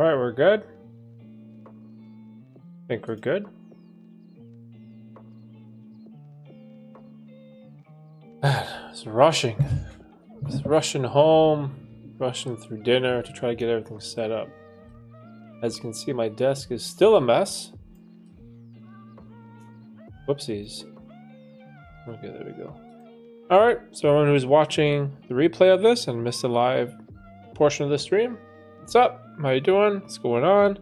right, we're good. Think we're good. It's rushing. It's rushing home, rushing through dinner to try to get everything set up. As you can see, my desk is still a mess. Whoopsies. Okay, there we go. Alright, so everyone who's watching the replay of this and missed the live portion of the stream, what's up? How you doing? What's going on?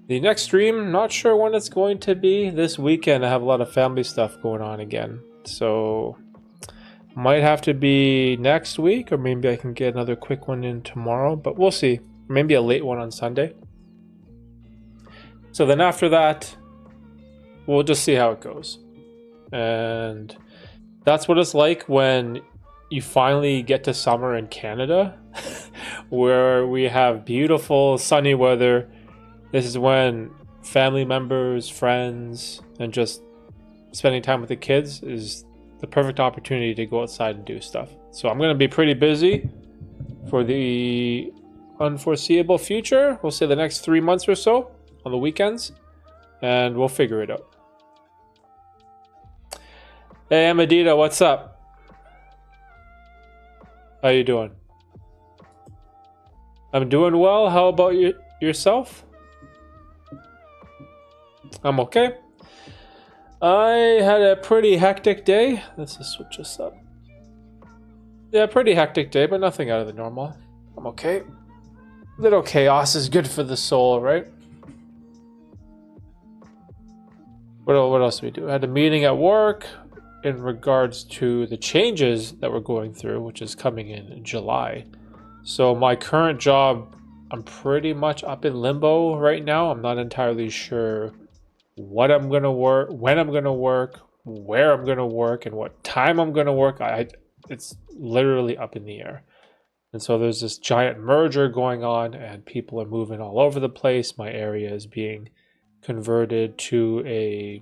The next stream, not sure when it's going to be. This weekend I have a lot of family stuff going on again. So, might have to be next week, or maybe I can get another quick one in tomorrow, but we'll see. Maybe a late one on Sunday. So then after that, we'll just see how it goes. And that's what it's like when you finally get to summer in Canada, where we have beautiful sunny weather. This is when family members, friends, and just spending time with the kids is the perfect opportunity to go outside and do stuff. So I'm going to be pretty busy for the unforeseeable future. We'll say the next 3 months or so on the weekends, and we'll figure it out. Hey, Amadita, what's up? How you doing? I'm doing well. How about yourself? I'm okay. I had a pretty hectic day. Let's just switch this up. Yeah, pretty hectic day, but nothing out of the normal. I'm okay. Little chaos is good for the soul, right? What else do we do? I had a meeting at work in regards to the changes that we're going through, which is coming in July. So my current job, I'm pretty much up in limbo right now. I'm not entirely sure what I'm going to work, when I'm going to work, where I'm going to work, and what time I'm going to work. It's literally up in the air. And so there's this giant merger going on, and people are moving all over the place. My area is being converted to a,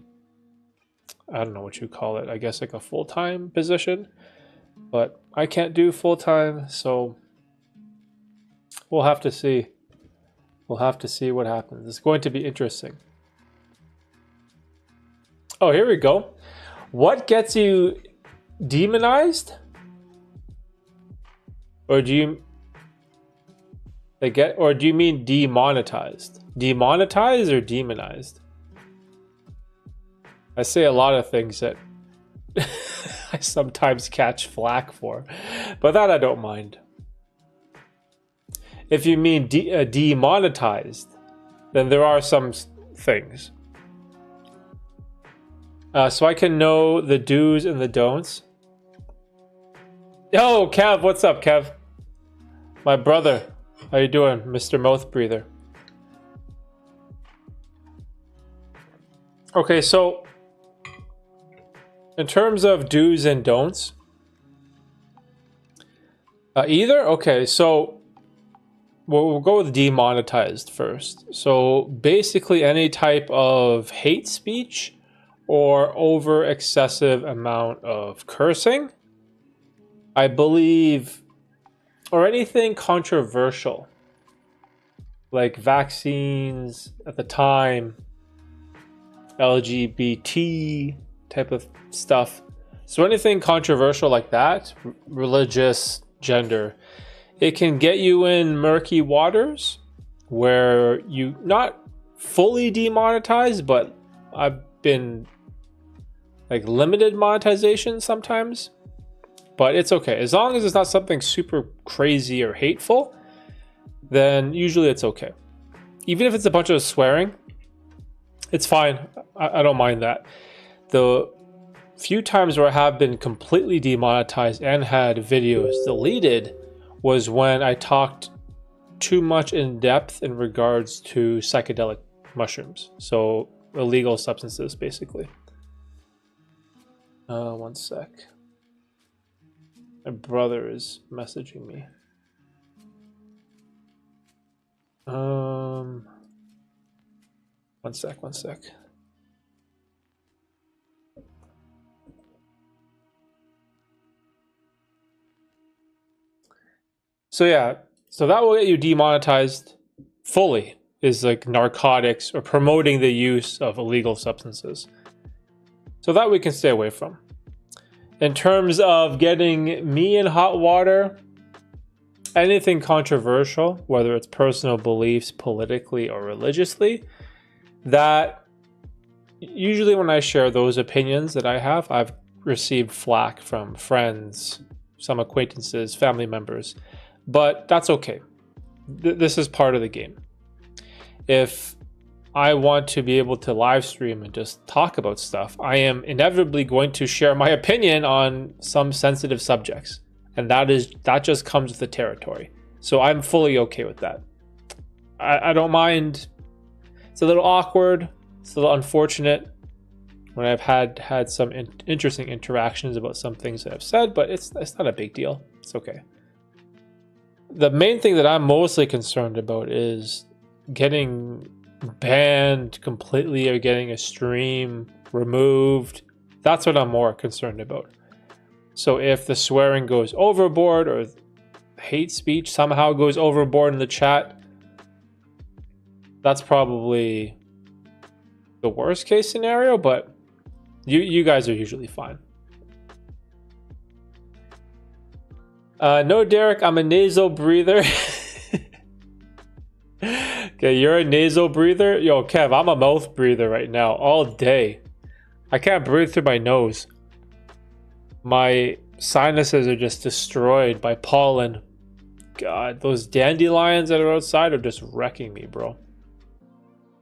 I don't know what you call it, I guess like a full-time position. But I can't do full-time, so we'll have to see. We'll have to see what happens. It's going to be interesting. Oh, here we go. What gets you demonized? Or do you mean demonetized? Demonetized or demonized? I say a lot of things that I sometimes catch flack for, but that I don't mind. If you mean demonetized, then there are some things. So I can know the do's and the don'ts. Yo, Kev, what's up, Kev? My brother. How you doing, Mr. Mouth Breather? Okay, so in terms of do's and don'ts, either? Okay, so we'll go with demonetized first. So basically any type of hate speech or over excessive amount of cursing, I believe, or anything controversial, like vaccines at the time, LGBT type of stuff. So anything controversial like that, religious, gender, it can get you in murky waters where you not fully demonetized, but I've been like limited monetization sometimes. But it's okay. As long as it's not something super crazy or hateful, then usually it's okay. Even if it's a bunch of swearing, it's fine. I don't mind that. The few times where I have been completely demonetized and had videos deleted was when I talked too much in depth in regards to psychedelic mushrooms. So illegal substances, basically. One sec. My brother is messaging me. One sec. So yeah, so that will get you demonetized. fully is like narcotics or promoting the use of illegal substances. So that we can stay away from. In terms of getting me in hot water, anything controversial, whether it's personal beliefs, politically or religiously, that usually when I share those opinions that I have, I've received flack from friends, some acquaintances, family members, but that's okay. This is part of the game. If I want to be able to live stream and just talk about stuff, I am inevitably going to share my opinion on some sensitive subjects. And that just comes with the territory. So I'm fully okay with that. I don't mind. It's a little awkward. It's a little unfortunate when I've had some interesting interactions about some things that I've said, but it's not a big deal. It's okay. The main thing that I'm mostly concerned about is getting banned completely or getting a stream removed. That's what I'm more concerned about. So if the swearing goes overboard or hate speech somehow goes overboard in the chat, that's probably the worst case scenario, but you guys are usually fine. No, Derek, I'm a nasal breather. Okay, you're a nasal breather? Yo, Kev, I'm a mouth breather right now, all day. I can't breathe through my nose. My sinuses are just destroyed by pollen. God, those dandelions that are outside are just wrecking me, bro.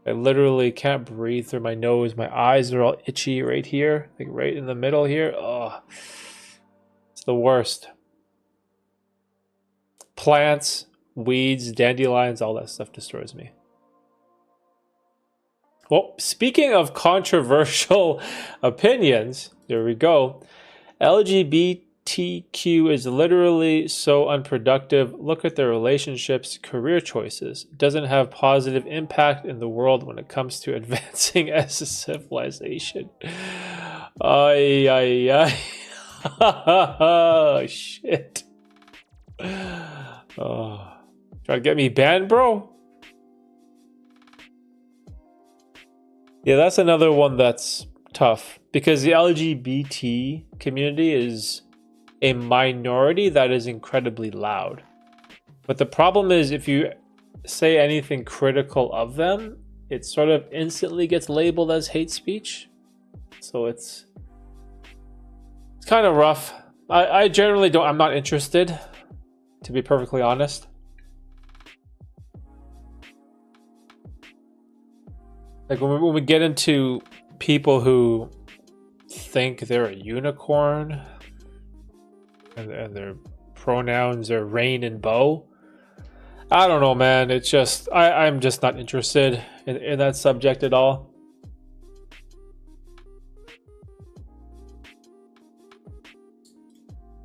I literally can't breathe through my nose. My eyes are all itchy right here, like right in the middle here. Oh, it's the worst. Plants, weeds, dandelions, all that stuff destroys me. Well, speaking of controversial opinions, there we go. LGBTQ is literally so unproductive. Look at their relationships, career choices. It doesn't have positive impact in the world when it comes to advancing as a civilization. Ay, ay, ay. Shit. Oh, try to get me banned, bro? Yeah, that's another one that's tough because the LGBT community is a minority that is incredibly loud. But the problem is if you say anything critical of them, it sort of instantly gets labeled as hate speech. So it's kind of rough. I generally I'm not interested, to be perfectly honest. Like when we get into people who think they're a unicorn and their pronouns are rain and bow, I don't know, man. It's just I'm just not interested in that subject at all.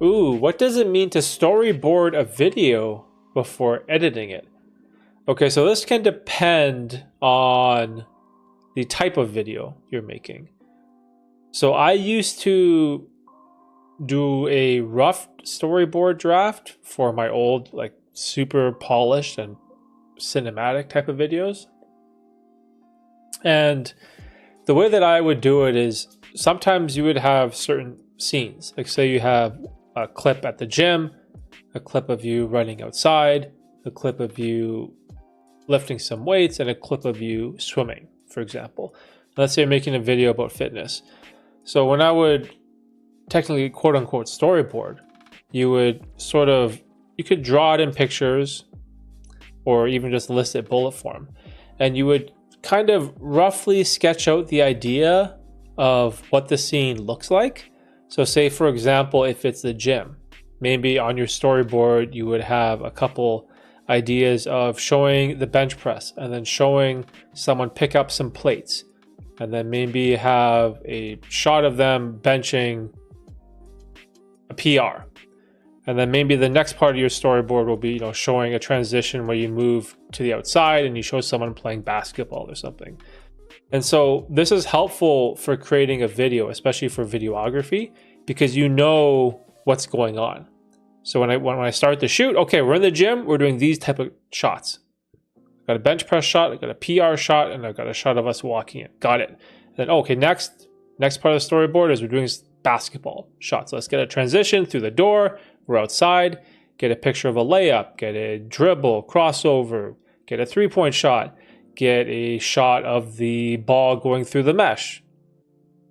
Ooh, what does it mean to storyboard a video before editing it? Okay, so this can depend on the type of video you're making. So I used to do a rough storyboard draft for my old, like, super polished and cinematic type of videos. And the way that I would do it is sometimes you would have certain scenes. Like say you have a clip at the gym, a clip of you running outside, a clip of you lifting some weights, and a clip of you swimming, for example. Let's say you're making a video about fitness. So when I would technically quote unquote storyboard, you would you could draw it in pictures or even just list it bullet form. And you would kind of roughly sketch out the idea of what the scene looks like. So say, for example, if it's the gym, maybe on your storyboard, you would have a couple ideas of showing the bench press and then showing someone pick up some plates. And then maybe have a shot of them benching a PR. And then maybe the next part of your storyboard will be, showing a transition where you move to the outside and you show someone playing basketball or something. And so this is helpful for creating a video, especially for videography, because you know what's going on. So when I start the shoot, okay, we're in the gym, we're doing these type of shots. Got a bench press shot, I got a PR shot, and I got a shot of us walking in. Got it. And then, okay, next part of the storyboard is we're doing basketball shots. So let's get a transition through the door. We're outside. Get a picture of a layup. Get a dribble, crossover. Get a three-point shot. Get a shot of the ball going through the mesh.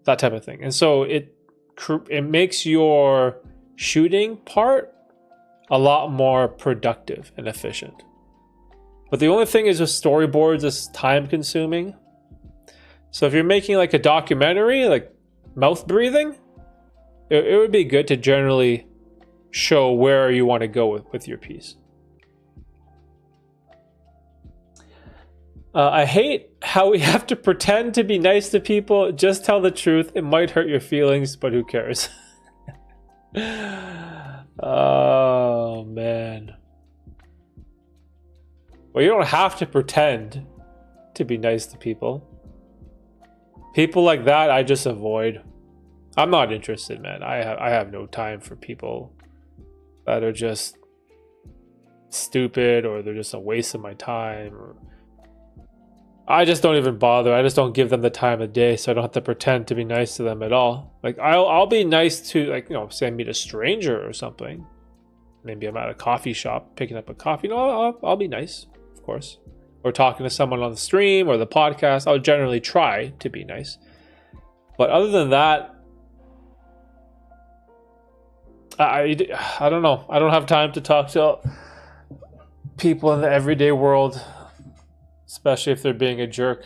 That type of thing. And so it makes your shooting part a lot more productive and efficient. But the only thing is with storyboards, it's time consuming. So if you're making like a documentary, like mouth breathing, it would be good to generally show where you want to go with your piece. I hate how we have to pretend to be nice to people. Just tell the truth. It might hurt your feelings, but who cares? Oh, man. Well, you don't have to pretend to be nice to people. People like that, I just avoid. I'm not interested, man. I have no time for people that are just stupid or they're just a waste of my time. Or I just don't even bother. I just don't give them the time of day, so I don't have to pretend to be nice to them at all. Like I'll be nice to, like, you know, say I meet a stranger or something. Maybe I'm at a coffee shop picking up a coffee. No, I'll be nice, of course. Or talking to someone on the stream or the podcast. I'll generally try to be nice. But other than that, I don't know. I don't have time to talk to people in the everyday world, especially if they're being a jerk.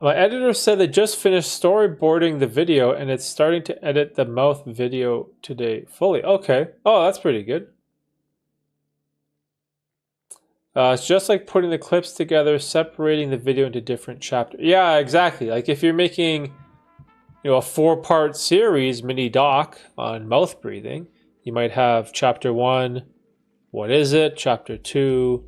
My editor said they just finished storyboarding the video and it's starting to edit the mouth video today fully. Okay. Oh, that's pretty good. It's just like putting the clips together, separating the video into different chapters. Yeah, exactly. Like if you're making, you know, a 4-part series mini doc on mouth breathing, you might have chapter 1, what is it? Chapter 2,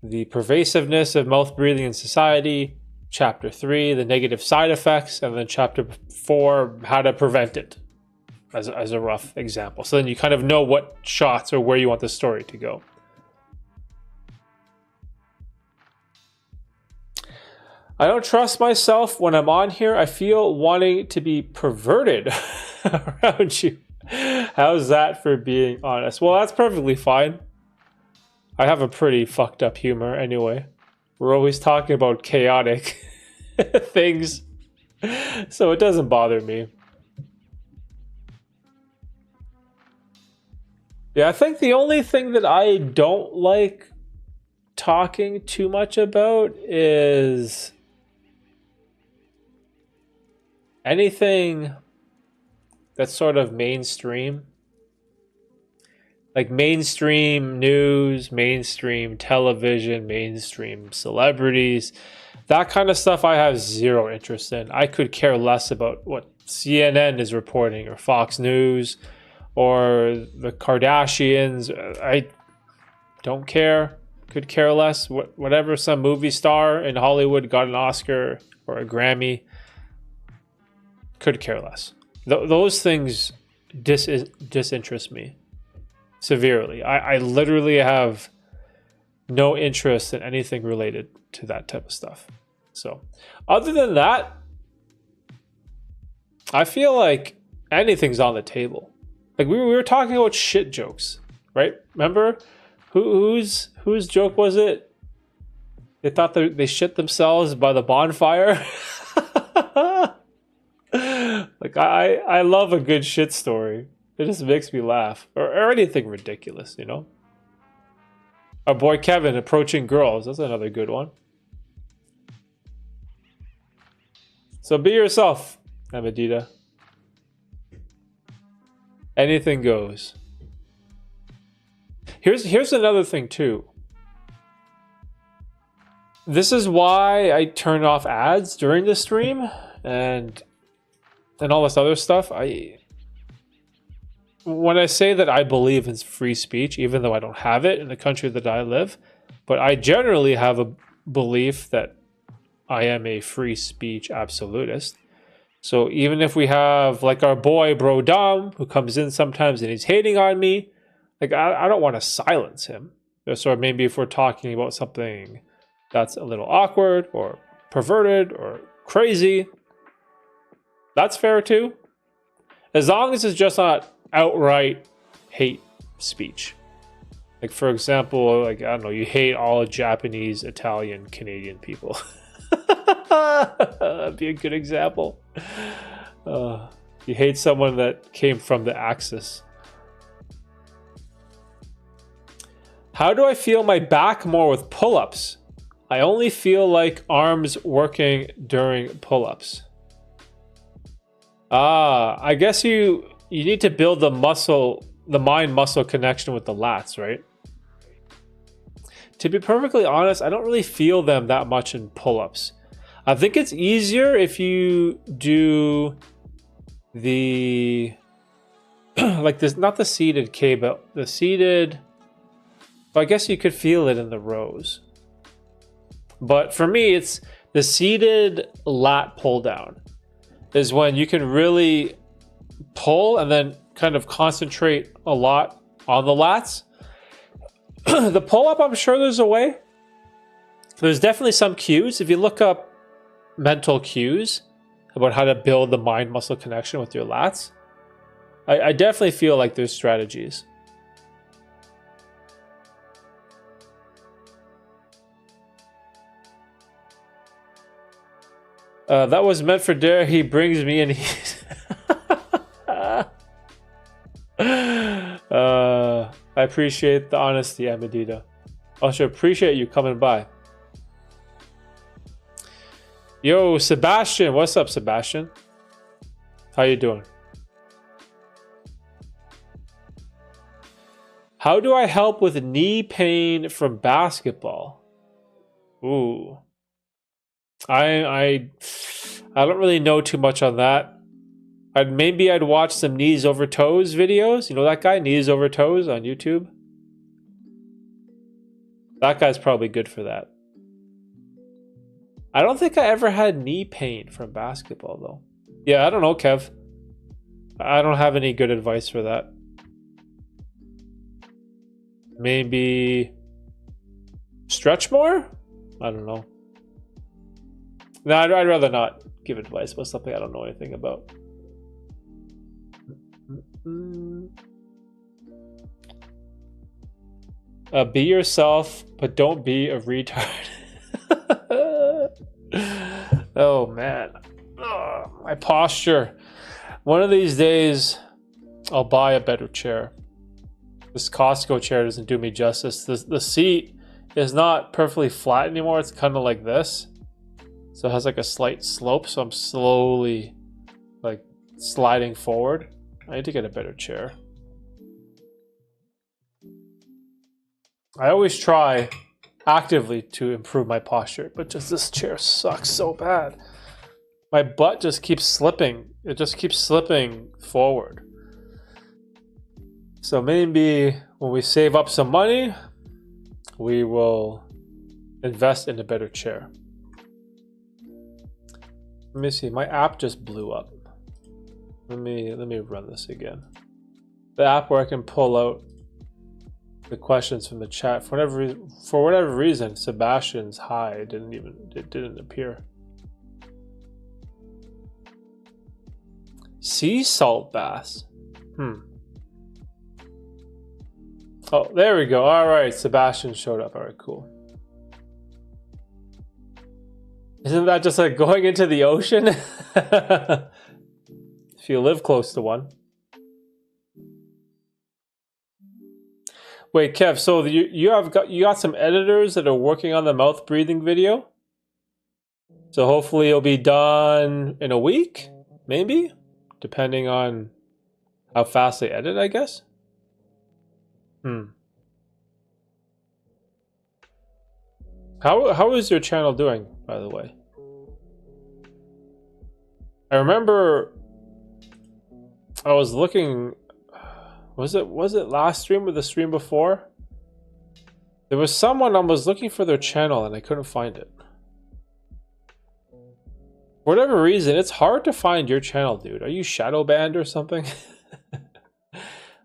the pervasiveness of mouth breathing in society. Chapter 3, the negative side effects. And then chapter 4, how to prevent it, as a rough example. So then you kind of know what shots or where you want the story to go. I don't trust myself when I'm on here. I feel wanting to be perverted around you. How's that for being honest? Well, that's perfectly fine. I have a pretty fucked up humor anyway. We're always talking about chaotic things, so it doesn't bother me. Yeah, I think the only thing that I don't like talking too much about is anything that's sort of mainstream. Like mainstream news, mainstream television, mainstream celebrities. That kind of stuff I have zero interest in. I could care less about what CNN is reporting or Fox News or the Kardashians. I don't care. Could care less. Whatever some movie star in Hollywood got an Oscar or a Grammy. Could care less. Those things disinterest me severely. I literally have no interest in anything related to that type of stuff. So other than that, I feel like anything's on the table. Like we were talking about shit jokes, right? Remember whose joke was it? They thought they shit themselves by the bonfire. Like I love a good shit story. It just makes me laugh. Or anything ridiculous, you know? Our boy Kevin approaching girls. That's another good one. So be yourself, Amadita. Anything goes. Here's another thing too. This is why I turn off ads during the stream and all this other stuff. When I say that I believe in free speech, even though I don't have it in the country that I live, but I generally have a belief that I am a free speech absolutist. So even if we have like our boy Bro Dom who comes in sometimes and he's hating on me, like I don't want to silence him. So maybe if we're talking about something that's a little awkward or perverted or crazy, that's fair too. As long as it's just not outright hate speech. Like for example, like I don't know, you hate all Japanese, Italian, Canadian people. That'd be a good example. You hate someone that came from the Axis. How do I feel my back more with pull-ups? I only feel like arms working during pull-ups. I guess you need to build the mind-muscle connection with the lats, right? To be perfectly honest, I don't really feel them that much in pull-ups. I think it's easier if you do the like this, not the seated K, but the seated. Well, I guess you could feel it in the rows. But for me, it's the seated lat pull down is when you can really pull and then kind of concentrate a lot on the lats. The pull up, I'm sure there's a way. There's definitely some cues. If you look up mental cues about how to build the mind muscle connection with your lats, I definitely feel like there's strategies. That was meant for Dare. He brings me in. I appreciate the honesty, Amadita. Also appreciate you coming by. Yo, Sebastian. What's up, Sebastian? How you doing? How do I help with knee pain from basketball? Ooh. I don't really know too much on that. I'd watch some knees over toes videos. You know that guy, knees over toes on YouTube? That guy's probably good for that. I don't think I ever had knee pain from basketball though. Yeah, I don't know, Kev. I don't have any good advice for that. Maybe stretch more? I don't know. No, I'd rather not give advice about something I don't know anything about. Be yourself, but don't be a retard. Oh man, my posture. One of these days, I'll buy a better chair. This Costco chair doesn't do me justice. The seat is not perfectly flat anymore. It's kind of like this. So it has like a slight slope, so I'm slowly like sliding forward. I need to get a better chair. I always try actively to improve my posture, but just this chair sucks so bad. My butt just keeps slipping. It just keeps slipping forward. So maybe when we save up some money, we will invest in a better chair. Let me see, my app just blew up. Let me run this again. The app where I can pull out the questions from the chat. For whatever reason, Sebastian's hi didn't appear. Sea salt bass. Oh, there we go. All right, Sebastian showed up. All right, cool. Isn't that just like going into the ocean? If you live close to one. Wait, Kev, so you got some editors that are working on the mouth breathing video? So hopefully it'll be done in a week, maybe? Depending on how fast they edit, I guess. How is your channel doing, by the way? I remember I was looking, was it last stream or the stream before? There was someone I was looking for their channel and I couldn't find it. For whatever reason, it's hard to find your channel, dude. Are you shadow banned or something?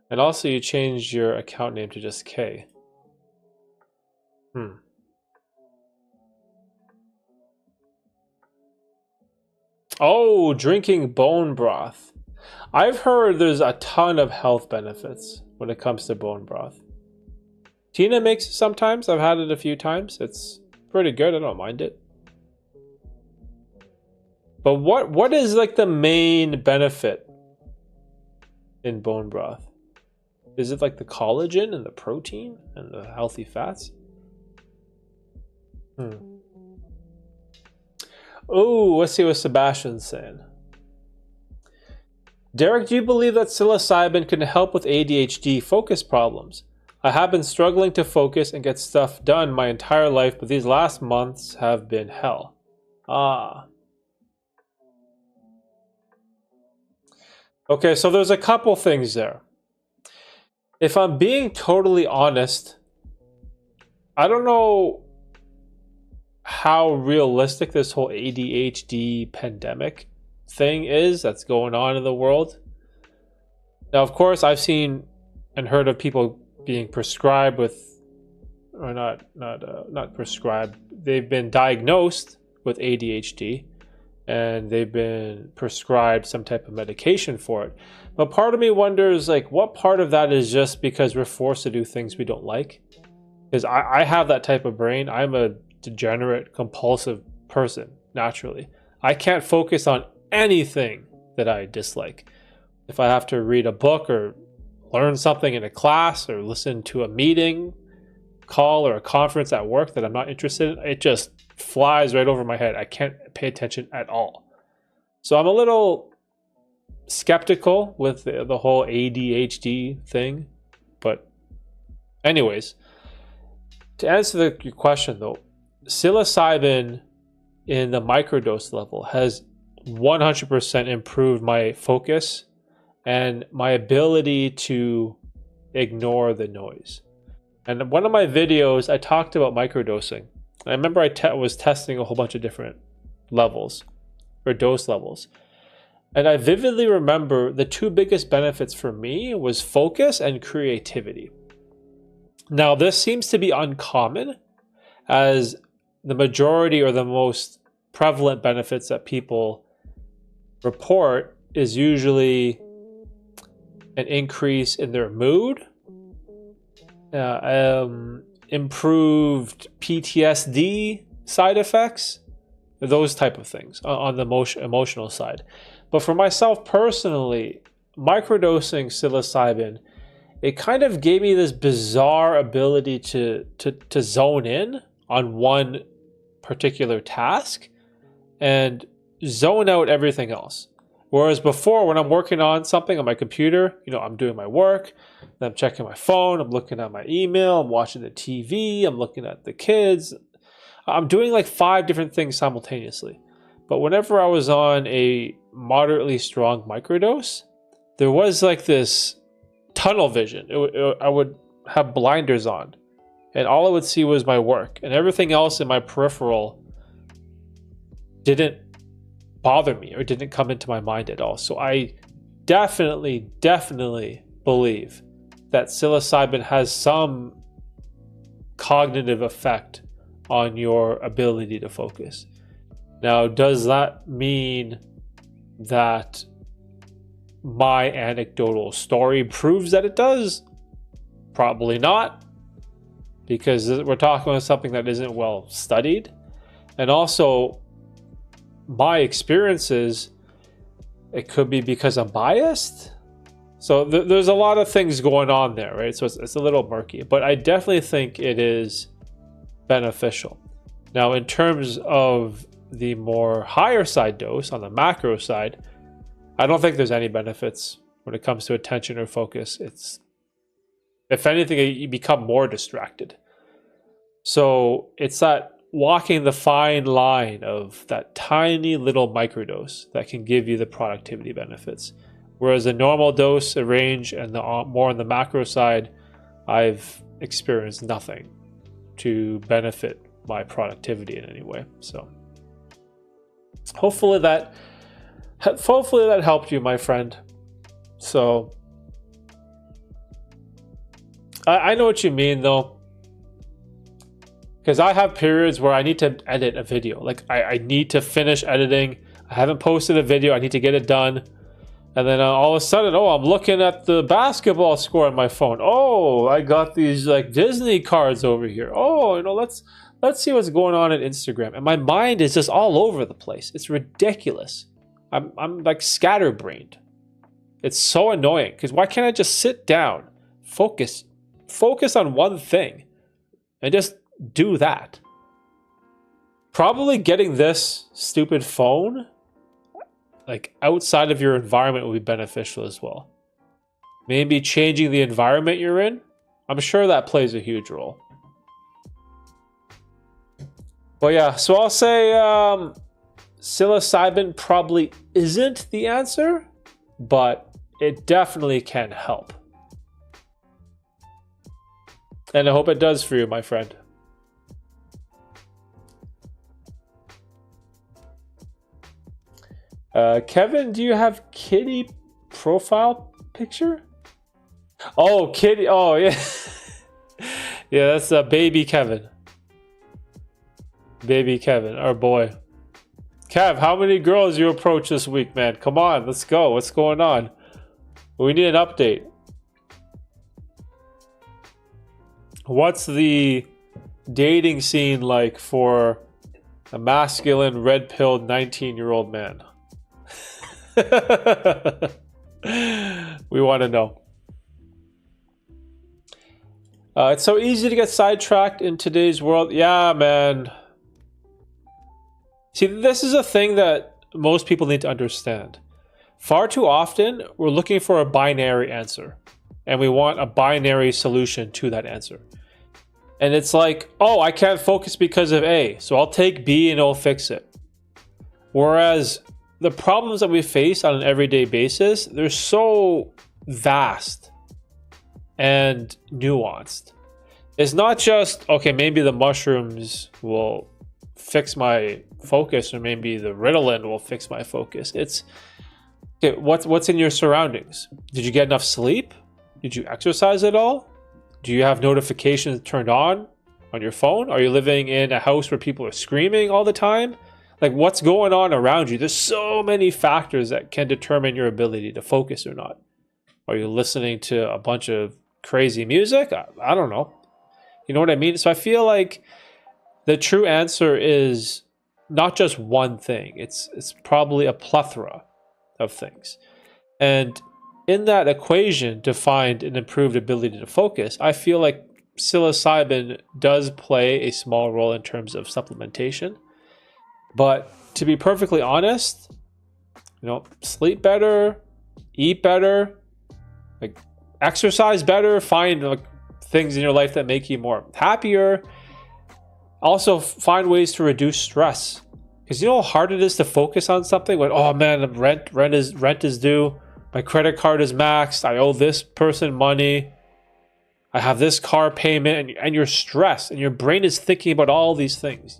And also you changed your account name to just K. Oh, drinking bone broth. I've heard there's a ton of health benefits when it comes to bone broth. Tina makes it sometimes. I've had it a few times. It's pretty good. I don't mind it. But what is like the main benefit in bone broth? Is it like the collagen and the protein and the healthy fats? Oh, let's see what Sebastian's saying. Derek, do you believe that psilocybin can help with ADHD focus problems? I have been struggling to focus and get stuff done my entire life, but these last months have been hell. Ah. Okay, so there's a couple things there. If I'm being totally honest, I don't know how realistic this whole ADHD pandemic thing is that's going on in the world. Now, of course, I've seen and heard of people being prescribed with, or not prescribed. They've been diagnosed with ADHD, and they've been prescribed some type of medication for it. But part of me wonders, like, what part of that is just because we're forced to do things we don't like? Because I have that type of brain. I'm a degenerate, compulsive person, naturally. I can't focus on anything that I dislike. If I have to read a book or learn something in a class or listen to a meeting, call, or a conference at work that I'm not interested in, it just flies right over my head. I can't pay attention at all. So I'm a little skeptical with the whole ADHD thing. But anyways, to answer your question though, psilocybin in the microdose level has 100% improved my focus and my ability to ignore the noise. And in one of my videos, I talked about microdosing. I remember I was testing a whole bunch of different levels or dose levels. And I vividly remember the two biggest benefits for me was focus and creativity. Now, this seems to be uncommon, as the majority or the most prevalent benefits that people report is usually an increase in their mood, improved PTSD side effects, those type of things on the emotional side. But for myself personally, microdosing psilocybin, it kind of gave me this bizarre ability to zone in on one particular task and zone out everything else. Whereas before, when I'm working on something on my computer, I'm doing my work, then I'm checking my phone, I'm looking at my email, I'm watching the TV, I'm looking at the kids. I'm doing like 5 different things simultaneously. But whenever I was on a moderately strong microdose, there was like this tunnel vision. I would have blinders on, and all I would see was my work, and everything else in my peripheral didn't bother me or didn't come into my mind at all. So I definitely believe that psilocybin has some cognitive effect on your ability to focus. Now, does that mean that my anecdotal story proves that it does? Probably not, because we're talking about something that isn't well studied. And also, my experiences, it could be because I'm biased. So there's a lot of things going on there, right? So it's a little murky, but I definitely think it is beneficial. Now, in terms of the more higher side dose on the macro side, I don't think there's any benefits when it comes to attention or focus. It's, if anything, you become more distracted. So it's that walking the fine line of that tiny little microdose that can give you the productivity benefits. Whereas the normal dose, a range, and the more on the macro side, I've experienced nothing to benefit my productivity in any way. So hopefully that helped you, my friend. So I know what you mean though, because I have periods where I need to edit a video. Like I need to finish editing. I haven't posted a video. I need to get it done. And then all of a sudden, I'm looking at the basketball score on my phone. Oh, I got these like Disney cards over here. Oh, let's see what's going on Instagram. And my mind is just all over the place. It's ridiculous. I'm like scatterbrained. It's so annoying because why can't I just sit down, focus on one thing and just do that? Probably getting this stupid phone like outside of your environment will be beneficial as well. Maybe changing the environment you're in. I'm sure that plays a huge role. But yeah, so I'll say psilocybin probably isn't the answer, but it definitely can help. And I hope it does for you, my friend. Kevin, do you have kitty profile picture? Oh, kitty. Oh, yeah. Yeah, that's baby Kevin. Baby Kevin, our boy. Kev, how many girls you approach this week, man? Come on, let's go. What's going on? We need an update. What's the dating scene like for a masculine, red-pilled 19-year-old man? We want to know. It's so easy to get sidetracked in today's world. Yeah, man. See, this is a thing that most people need to understand. Far too often, we're looking for a binary answer, and we want a binary solution to that answer. And it's like, oh, I can't focus because of A, so I'll take B and it'll fix it. Whereas the problems that we face on an everyday basis, they're so vast and nuanced. It's not just, okay, maybe the mushrooms will fix my focus, or maybe the Ritalin will fix my focus. It's, okay, what's in your surroundings? Did you get enough sleep? Did you exercise at all? Do you have notifications turned on your phone? Are you living in a house where people are screaming all the time? Like, what's going on around you? There's so many factors that can determine your ability to focus or not. Are you listening to a bunch of crazy music? I don't know. You know what I mean? So I feel like the true answer is not just one thing. It's probably a plethora of things. And in that equation to find an improved ability to focus, I feel like psilocybin does play a small role in terms of supplementation. But to be perfectly honest, sleep better, eat better, like exercise better, find things in your life that make you more happier. Also find ways to reduce stress. Because you know how hard it is to focus on something when, oh man, rent is due, my credit card is maxed, I owe this person money, I have this car payment, and you're stressed and your brain is thinking about all these things.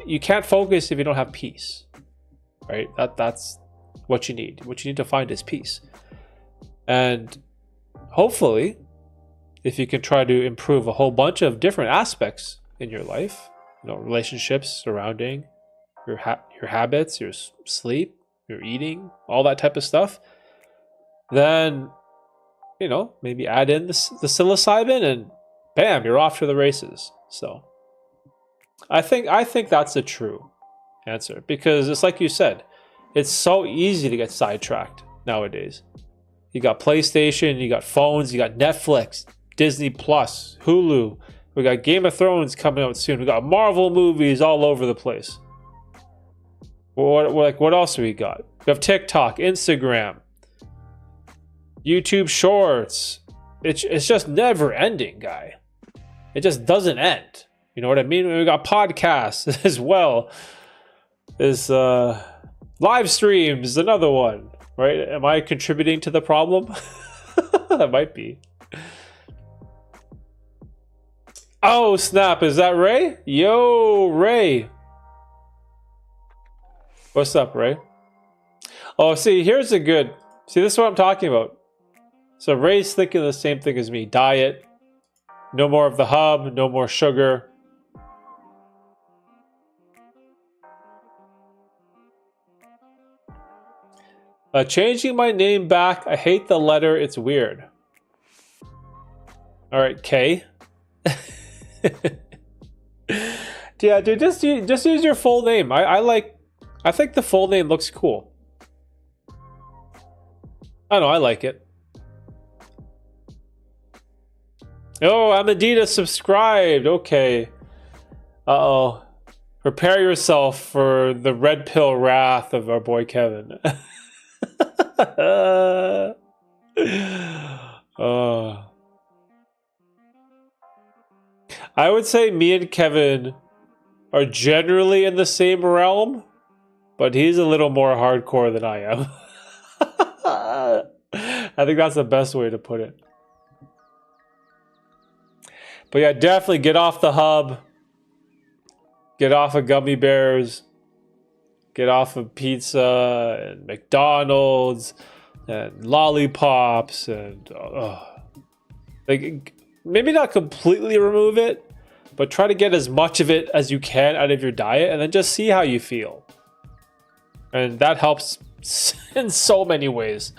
You can't focus if you don't have peace, right? That's what you need. What you need to find is peace. And hopefully, if you can try to improve a whole bunch of different aspects in your life, relationships surrounding your habits, your sleep, your eating, all that type of stuff, then, maybe add in the psilocybin and bam, you're off to the races. So I think that's a true answer, because it's like you said, it's so easy to get sidetracked nowadays. You got PlayStation, you got phones, you got Netflix, Disney Plus, Hulu. We got Game of Thrones coming out soon. We got Marvel movies all over the place. What else do we got? We have TikTok, Instagram, YouTube Shorts. It's just never ending, guy. It just doesn't end. You know what I mean? We got podcasts as well. There's live streams, another one, right? Am I contributing to the problem? That might be. Oh, snap. Is that Ray? Yo, Ray. What's up, Ray? Oh, see, here's a good... See, this is what I'm talking about. So Ray's thinking the same thing as me. Diet. No more of the hub. No more sugar. Changing my name back. I hate the letter. It's weird. All right, K. Yeah, dude, just use your full name. I think the full name looks cool. I don't know, I like it. Oh, Amadita subscribed. Okay. Uh-oh. Prepare yourself for the red pill wrath of our boy Kevin. I would say me and Kevin are generally in the same realm, but he's a little more hardcore than I am. I think that's the best way to put it. But yeah, definitely get off the hub. Get off of gummy bears. Get off of pizza and McDonald's and lollipops and like maybe not completely remove it, but try to get as much of it as you can out of your diet and then just see how you feel. And that helps in so many ways.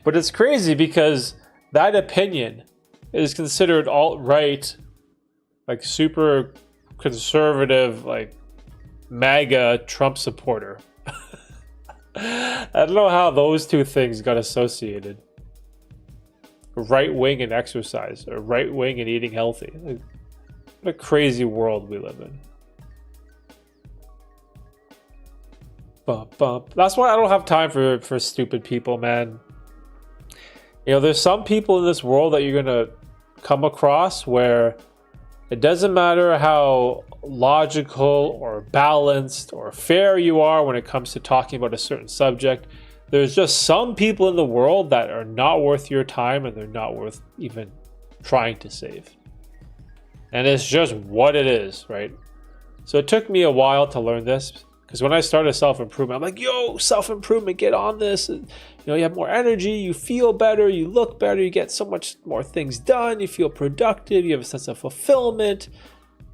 But it's crazy because that opinion is considered alt-right, like super conservative, like MAGA Trump supporter. I don't know how those two things got associated. Right wing and exercise, or right wing and eating healthy. Like, what a crazy world we live in. Bump, bump. That's why I don't have time for stupid people, man. You know, there's some people in this world that you're gonna come across where it doesn't matter how logical or balanced or fair you are when it comes to talking about a certain subject. There's just some people in the world that are not worth your time and they're not worth even trying to save. And it's just what it is, right? So it took me a while to learn this because when I started self-improvement, I'm like, yo, self-improvement, get on this. And, you know, you have more energy, you feel better, you look better, you get so much more things done, you feel productive, you have a sense of fulfillment.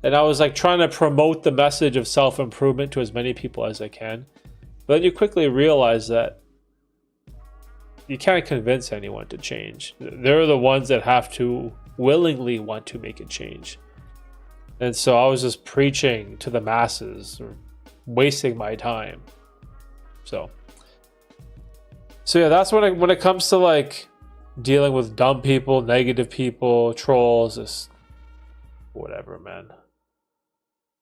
And I was like trying to promote the message of self-improvement to as many people as I can. But then you quickly realize that you can't convince anyone to change. They're the ones that have to willingly want to make a change. And so I was just preaching to the masses or wasting my time. So yeah, that's when it comes to like dealing with dumb people, negative people, trolls, just whatever, man.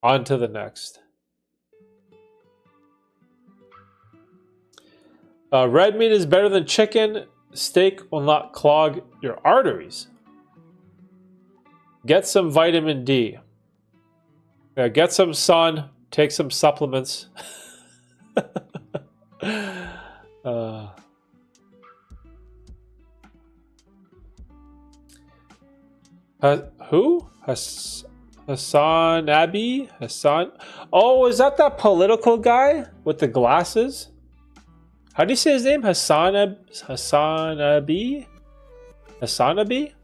On to the next. Red meat is better than chicken. Steak will not clog your arteries. Get some vitamin D. Get some sun. Take some supplements. Who? Hassan Abi? Hassan? Oh, is that political guy with the glasses? How do you say his name? Hassan Abi? Hassan Abi?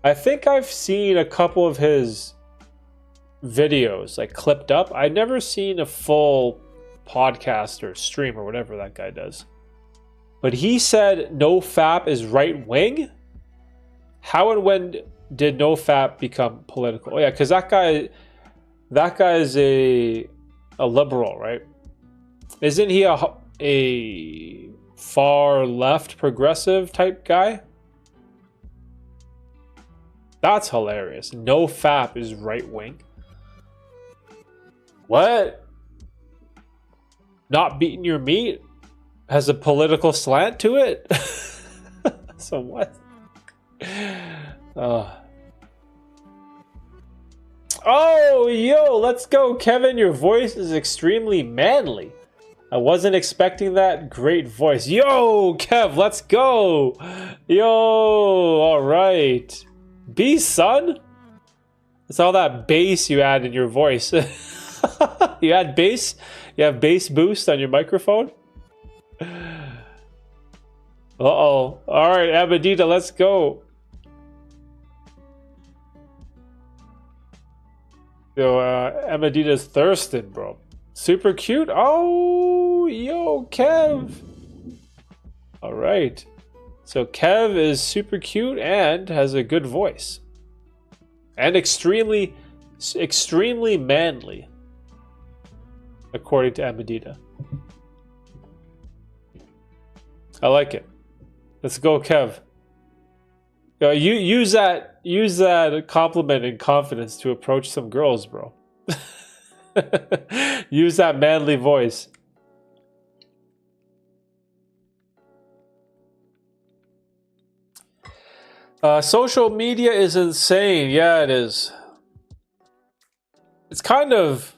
I think I've seen a couple of his videos, like clipped up. I've never seen a full podcast or stream or whatever that guy does. But he said NoFap is right wing. How and when did NoFap become political? Oh yeah, because that guy is a liberal, right? Isn't he a far left progressive type guy? That's hilarious. NoFap is right wing. What? Not beating your meat has a political slant to it? So what? Oh, yo, let's go, Kevin. Your voice is extremely manly. I wasn't expecting that. Great voice. Yo, Kev, let's go. Yo, all right. B, son? It's all that bass you add in your voice. You had bass? You have bass boost on your microphone? Uh-oh. All right, Abedita, let's go. Yo, Abedita's thirsting, bro. Super cute. Oh, yo, Kev. All right. So Kev is super cute and has a good voice. And extremely manly, according to Abedita. I like it. Let's go, Kev. You use that compliment and confidence to approach some girls, bro. Use that manly voice. Social media is insane. Yeah, it is. It's kind of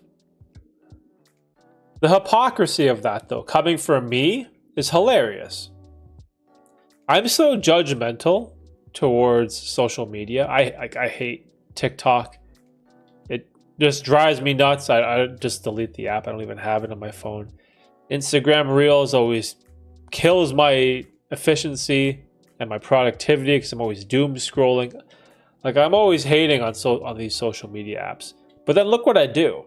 the hypocrisy of that, though, coming from me, is hilarious. I'm so judgmental towards social media. I hate TikTok. It just drives me nuts. I just delete the app. I don't even have it on my phone. Instagram Reels always kills my efficiency and my productivity because I'm always doom scrolling. Like, I'm always hating on these social media apps. But then look what I do.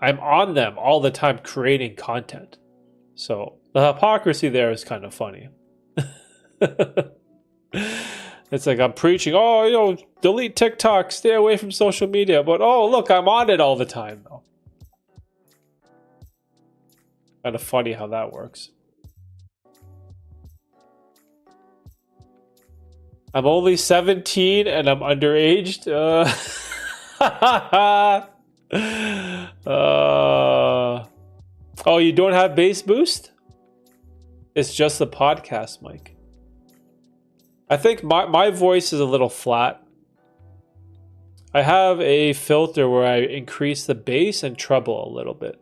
I'm on them all the time creating content. So the hypocrisy there is kind of funny. It's like I'm preaching, oh, delete TikTok, stay away from social media. But oh, look, I'm on it all the time, though. Kind of funny how that works. I'm only 17 and I'm underaged. Oh, you don't have bass boost? It's just the podcast mic. I think my voice is a little flat. I have a filter where I increase the bass and treble a little bit.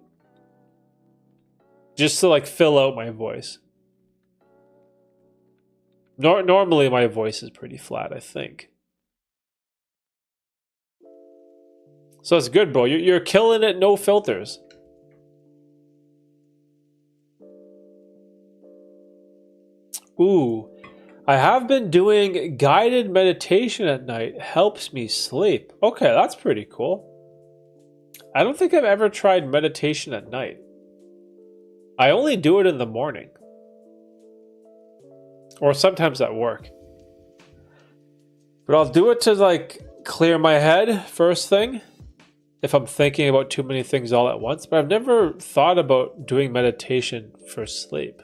Just to like fill out my voice. Normally my voice is pretty flat, I think. So it's good, bro. You're killing it, no filters. Ooh, I have been doing guided meditation at night. Helps me sleep. Okay, that's pretty cool. I don't think I've ever tried meditation at night. I only do it in the morning. Or sometimes at work. But I'll do it to like clear my head first thing. If I'm thinking about too many things all at once. But I've never thought about doing meditation for sleep.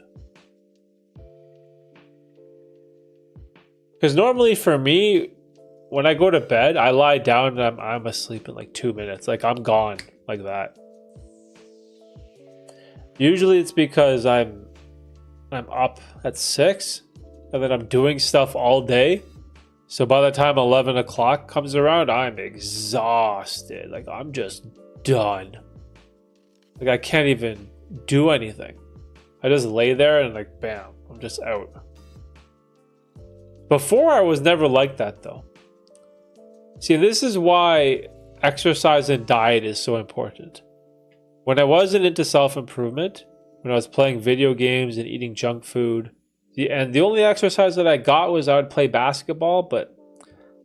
Because normally for me, when I go to bed, I lie down and I'm asleep in like 2 minutes. Like I'm gone like that. Usually it's because I'm up at 6 and then I'm doing stuff all day. So by the time 11 o'clock comes around, I'm exhausted. Like I'm just done. Like I can't even do anything. I just lay there and like, bam, I'm just out. Before I was never like that though. See, this is why exercise and diet is so important. When I wasn't into self-improvement, when I was playing video games and eating junk food, the only exercise that I got was I would play basketball, but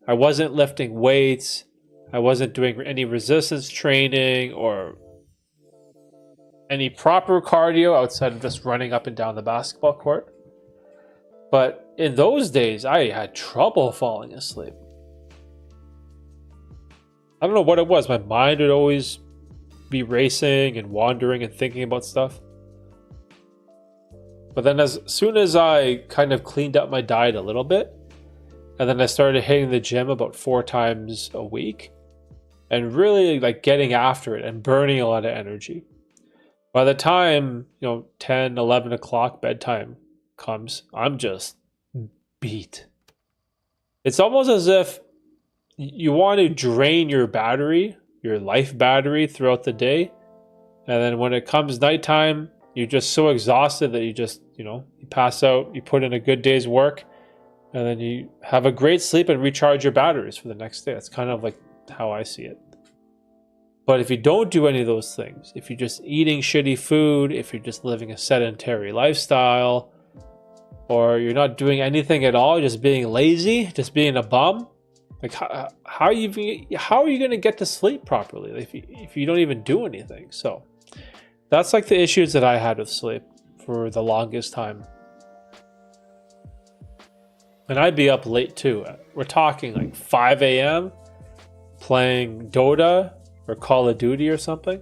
I wasn't lifting weights. I wasn't doing any resistance training or any proper cardio outside of just running up and down the basketball court. But in those days, I had trouble falling asleep. I don't know what it was. My mind would always be racing and wandering and thinking about stuff. But then as soon as I kind of cleaned up my diet a little bit, and then I started hitting the gym about 4 times a week, and really like getting after it and burning a lot of energy. By the time, 10, 11 o'clock bedtime comes, I'm just beat. It's almost as if you want to drain your battery, your life battery throughout the day. And then when it comes nighttime, you're just so exhausted that you just, you pass out, you put in a good day's work, and then you have a great sleep and recharge your batteries for the next day. That's kind of like how I see it. But if you don't do any of those things, if you're just eating shitty food, if you're just living a sedentary lifestyle, or you're not doing anything at all, just being lazy, just being a bum, like how are you going to get to sleep properly if you don't even do anything? So that's like the issues that I had with sleep for the longest time. And I'd be up late too. We're talking like 5 a.m. playing Dota or Call of Duty or something.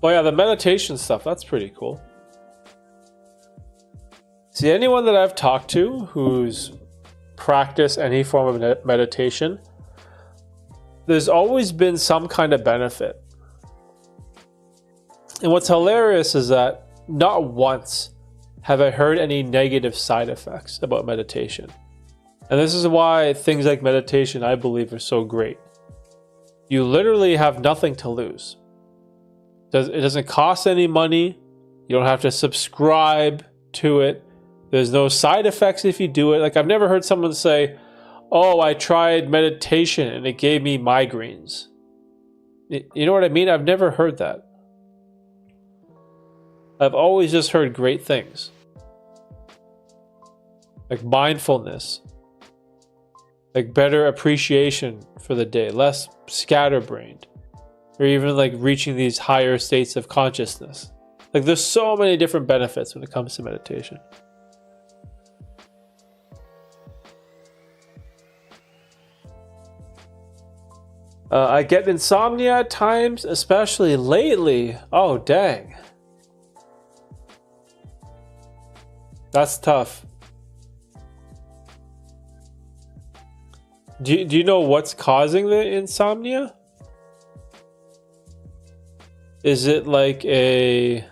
Oh yeah, the meditation stuff, that's pretty cool. See, anyone that I've talked to who's practiced any form of meditation, there's always been some kind of benefit. And what's hilarious is that not once have I heard any negative side effects about meditation. And this is why things like meditation, I believe, are so great. You literally have nothing to lose. It doesn't cost any money. You don't have to subscribe to it. There's no side effects if you do it. Like, I've never heard someone say, oh, I tried meditation and it gave me migraines. You know what I mean? I've never heard that. I've always just heard great things. Like mindfulness. Like better appreciation for the day. Less scatterbrained. Or even like reaching these higher states of consciousness. Like there's so many different benefits when it comes to meditation. I get insomnia at times, especially lately. Oh, dang. That's tough. Do you know what's causing the insomnia? Is it like a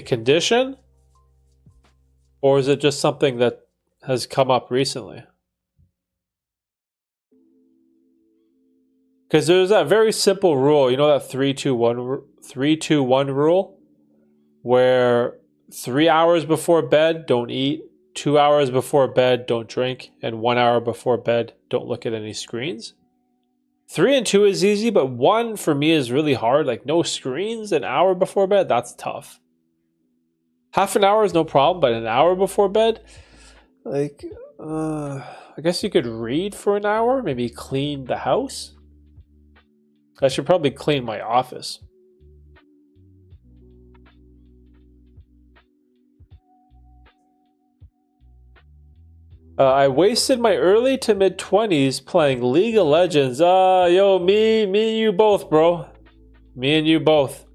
condition? Or is it just something that has come up recently? Because there's that very simple rule, you know, that 3-2-1 rule, where 3 hours before bed, don't eat, 2 hours before bed, don't drink, and 1 hour before bed, don't look at any screens. 3 and 2 is easy, but 1 for me is really hard. Like no screens, an hour before bed, that's tough. Half an hour is no problem, but an hour before bed, like, I guess you could read for an hour, maybe clean the house. I should probably clean my office. I wasted my early to mid 20s playing League of Legends. Yo, me and you both, bro. Me and you both.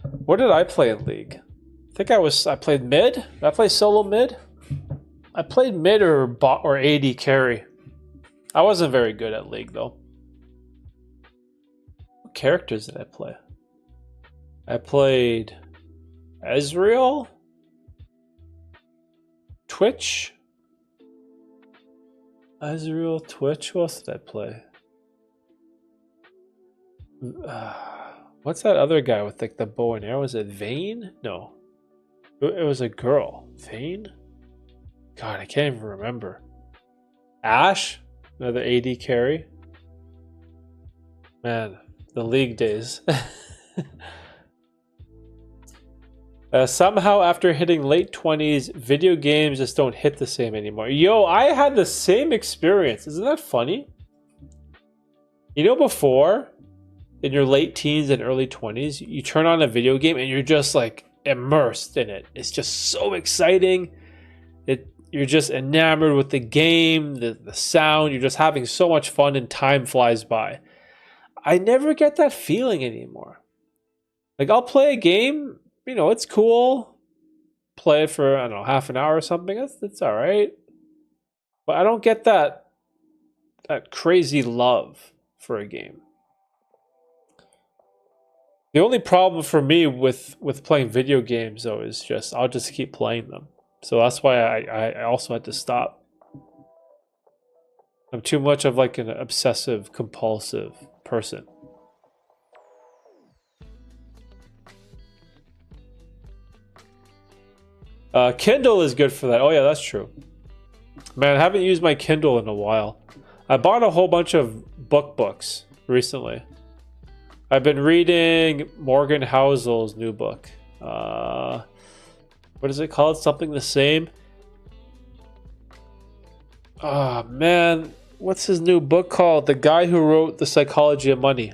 What did I play in League? I think I played mid. Did I play solo mid? I played mid or bot or AD carry. I wasn't very good at League though. What characters did I play? I played Ezreal, Twitch. Ezreal, Twitch. Who else did I play? What's that other guy with like the bow and arrow? Was it Vayne? No. It was a girl. Vayne? God, I can't even remember. Ashe? Another AD carry? Man, the League days. Somehow after hitting late 20s, video games just don't hit the same anymore. Yo, I had the same experience. Isn't that funny? You know, before, in your late teens and early 20s, you turn on a video game and you're just like immersed in it. It's just so exciting. You're just enamored with the game, the sound. You're just having so much fun and time flies by. I never get that feeling anymore. Like, I'll play a game, you know, it's cool. Play it for, I don't know, half an hour or something. That's all right. But I don't get that crazy love for a game. The only problem for me with playing video games, though, is just I'll just keep playing them. So that's why I also had to stop. I'm too much of like an obsessive, compulsive person. Kindle is good for that. Oh yeah, that's true. Man, I haven't used my Kindle in a while. I bought a whole bunch of books recently. I've been reading Morgan Housel's new book. What is it called? Something the Same? Oh man, what's his new book called? The guy who wrote The Psychology of Money.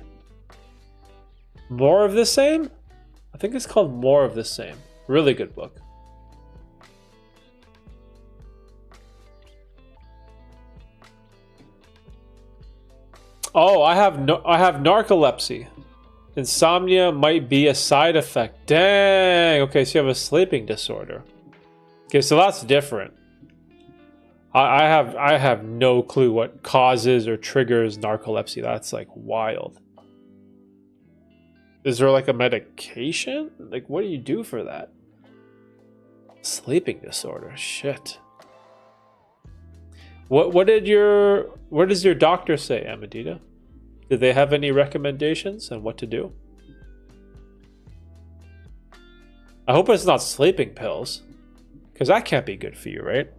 More of the Same? I think it's called More of the Same. Really good book. Oh, I have narcolepsy. Insomnia might be a side effect. Dang. Okay, so you have a sleeping disorder. Okay, so that's different. I have no clue what causes or triggers narcolepsy. That's like wild. Is there like a medication? Like, what do you do for that? Sleeping disorder. Shit. What does your doctor say, Amadita? Did they have any recommendations on what to do? I hope it's not sleeping pills, because that can't be good for you, right?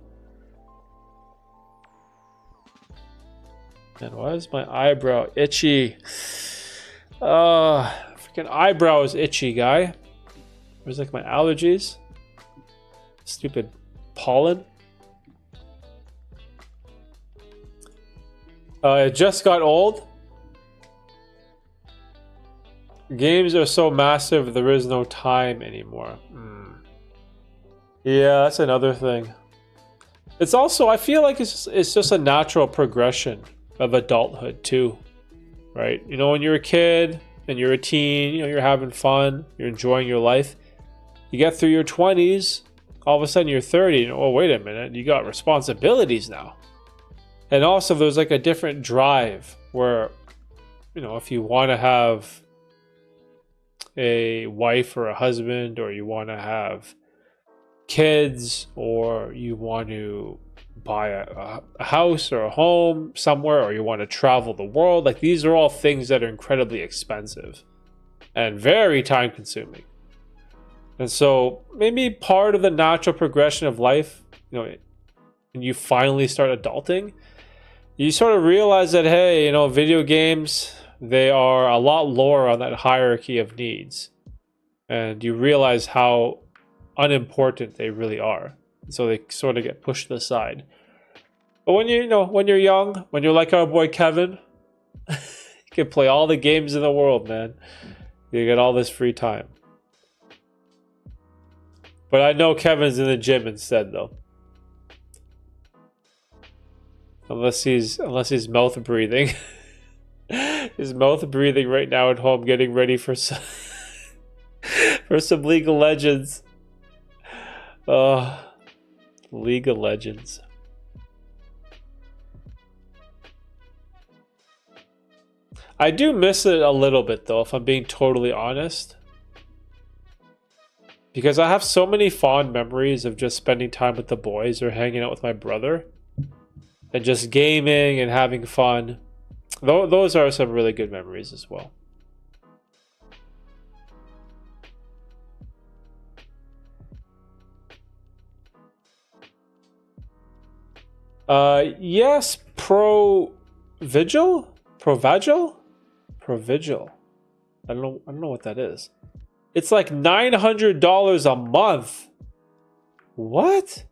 And why is my eyebrow itchy? Freaking eyebrow is itchy, guy. Where's like my allergies? Stupid pollen. It just got old. Games are so massive, there is no time anymore. Yeah, that's another thing. It's also, I feel like it's just a natural progression of adulthood too, right? You know, when you're a kid and you're a teen, you know, you're having fun, you're enjoying your life. You get through your 20s, all of a sudden you're 30, and oh, wait a minute, you got responsibilities now. And also there's like a different drive where, you know, if you want to have a wife or a husband, or you want to have kids, or you want to buy a house or a home somewhere, or you want to travel the world, like these are all things that are incredibly expensive and very time consuming. And so maybe part of the natural progression of life, you know, when you finally start adulting, you sort of realize that, hey, you know, video games, they are a lot lower on that hierarchy of needs. And you realize how unimportant they really are. So they sort of get pushed to the side. But when when you're young, when you're like our boy Kevin, you can play all the games in the world, man. You get all this free time. But I know Kevin's in the gym instead, though. Unless he's mouth breathing. He's mouth breathing right now at home, getting ready for some for some League of Legends. League of Legends. I do miss it a little bit though, if I'm being totally honest. Because I have so many fond memories of just spending time with the boys or hanging out with my brother. And just gaming and having fun. Those are some really good memories as well. Yes, Provigil? Provigil. I don't know what that is. It's like $900 a month. What?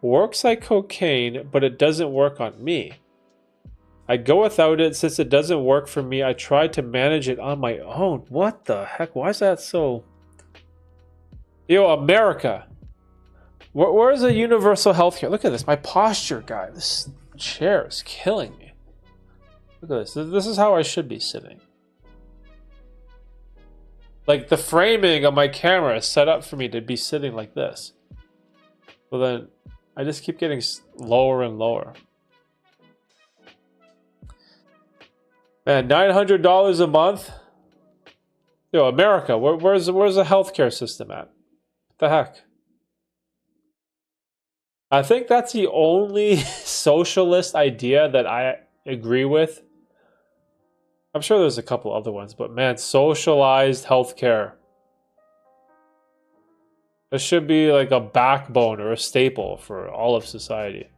Works like cocaine, but it doesn't work on me. I go without it since it doesn't work for me. I tried to manage it on my own. What the heck? Why is that so? Yo, America. Where's the universal healthcare? Look at this. My posture, guy. This chair is killing me. Look at this. This is how I should be sitting. Like the framing of my camera is set up for me to be sitting like this. But then I just keep getting lower and lower. Man, $900 a month? Yo, America, where's the healthcare system at? What the heck? I think that's the only socialist idea that I agree with. I'm sure there's a couple other ones, but man, socialized healthcare. It should be like a backbone or a staple for all of society.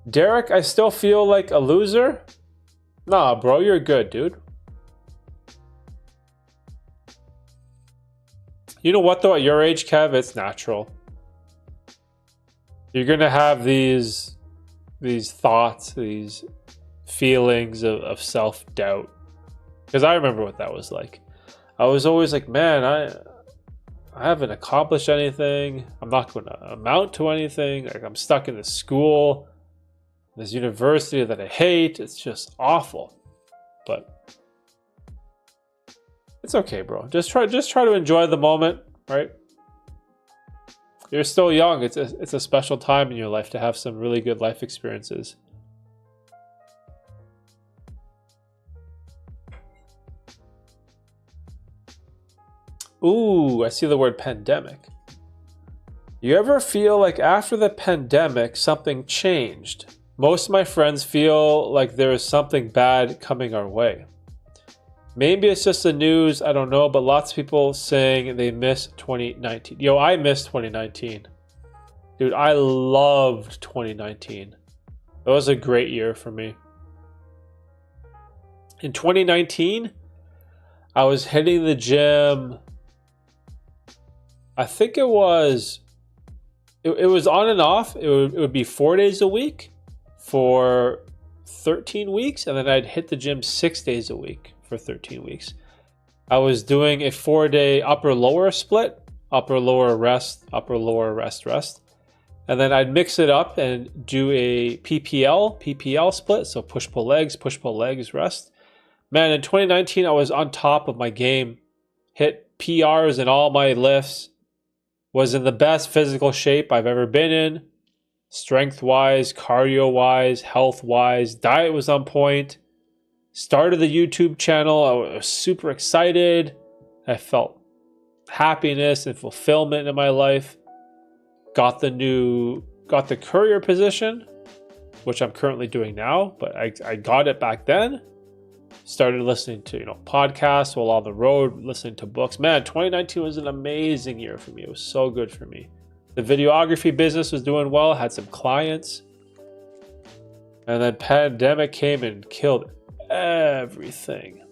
Derek, I still feel like a loser? Nah, bro, you're good, dude. You know what, though? At your age, Kev, it's natural. You're going to have these thoughts, these feelings of self-doubt. Because I remember what that was like. I was always like, man, I haven't accomplished anything. I'm not going to amount to anything. Like, I'm stuck in this school, this university that I hate. It's just awful. But it's okay, bro. Just try to enjoy the moment, right? You're still young. It's a special time in your life to have some really good life experiences. Ooh, I see the word pandemic. You ever feel like after the pandemic, something changed? Most of my friends feel like there is something bad coming our way. Maybe it's just the news, I don't know, but lots of people saying they miss 2019. Yo, I miss 2019. Dude, I loved 2019. It was a great year for me. In 2019, I was hitting the gym. I think it was on and off. It would be 4 days a week for 13 weeks, and then I'd hit the gym 6 days a week for 13 weeks. I was doing a 4-day upper-lower split, upper-lower rest, upper-lower rest. And then I'd mix it up and do a PPL split, so push-pull legs, rest. Man, in 2019, I was on top of my game, hit PRs in all my lifts, was in the best physical shape I've ever been in, strength-wise, cardio-wise, health-wise, diet was on point. Started the YouTube channel. I was super excited. I felt happiness and fulfillment in my life. Got the courier position, which I'm currently doing now, but I got it back then. Started listening to, podcasts while on the road, listening to books. Man, 2019 was an amazing year for me. It was so good for me. The videography business was doing well. Had some clients. And then pandemic came and killed everything.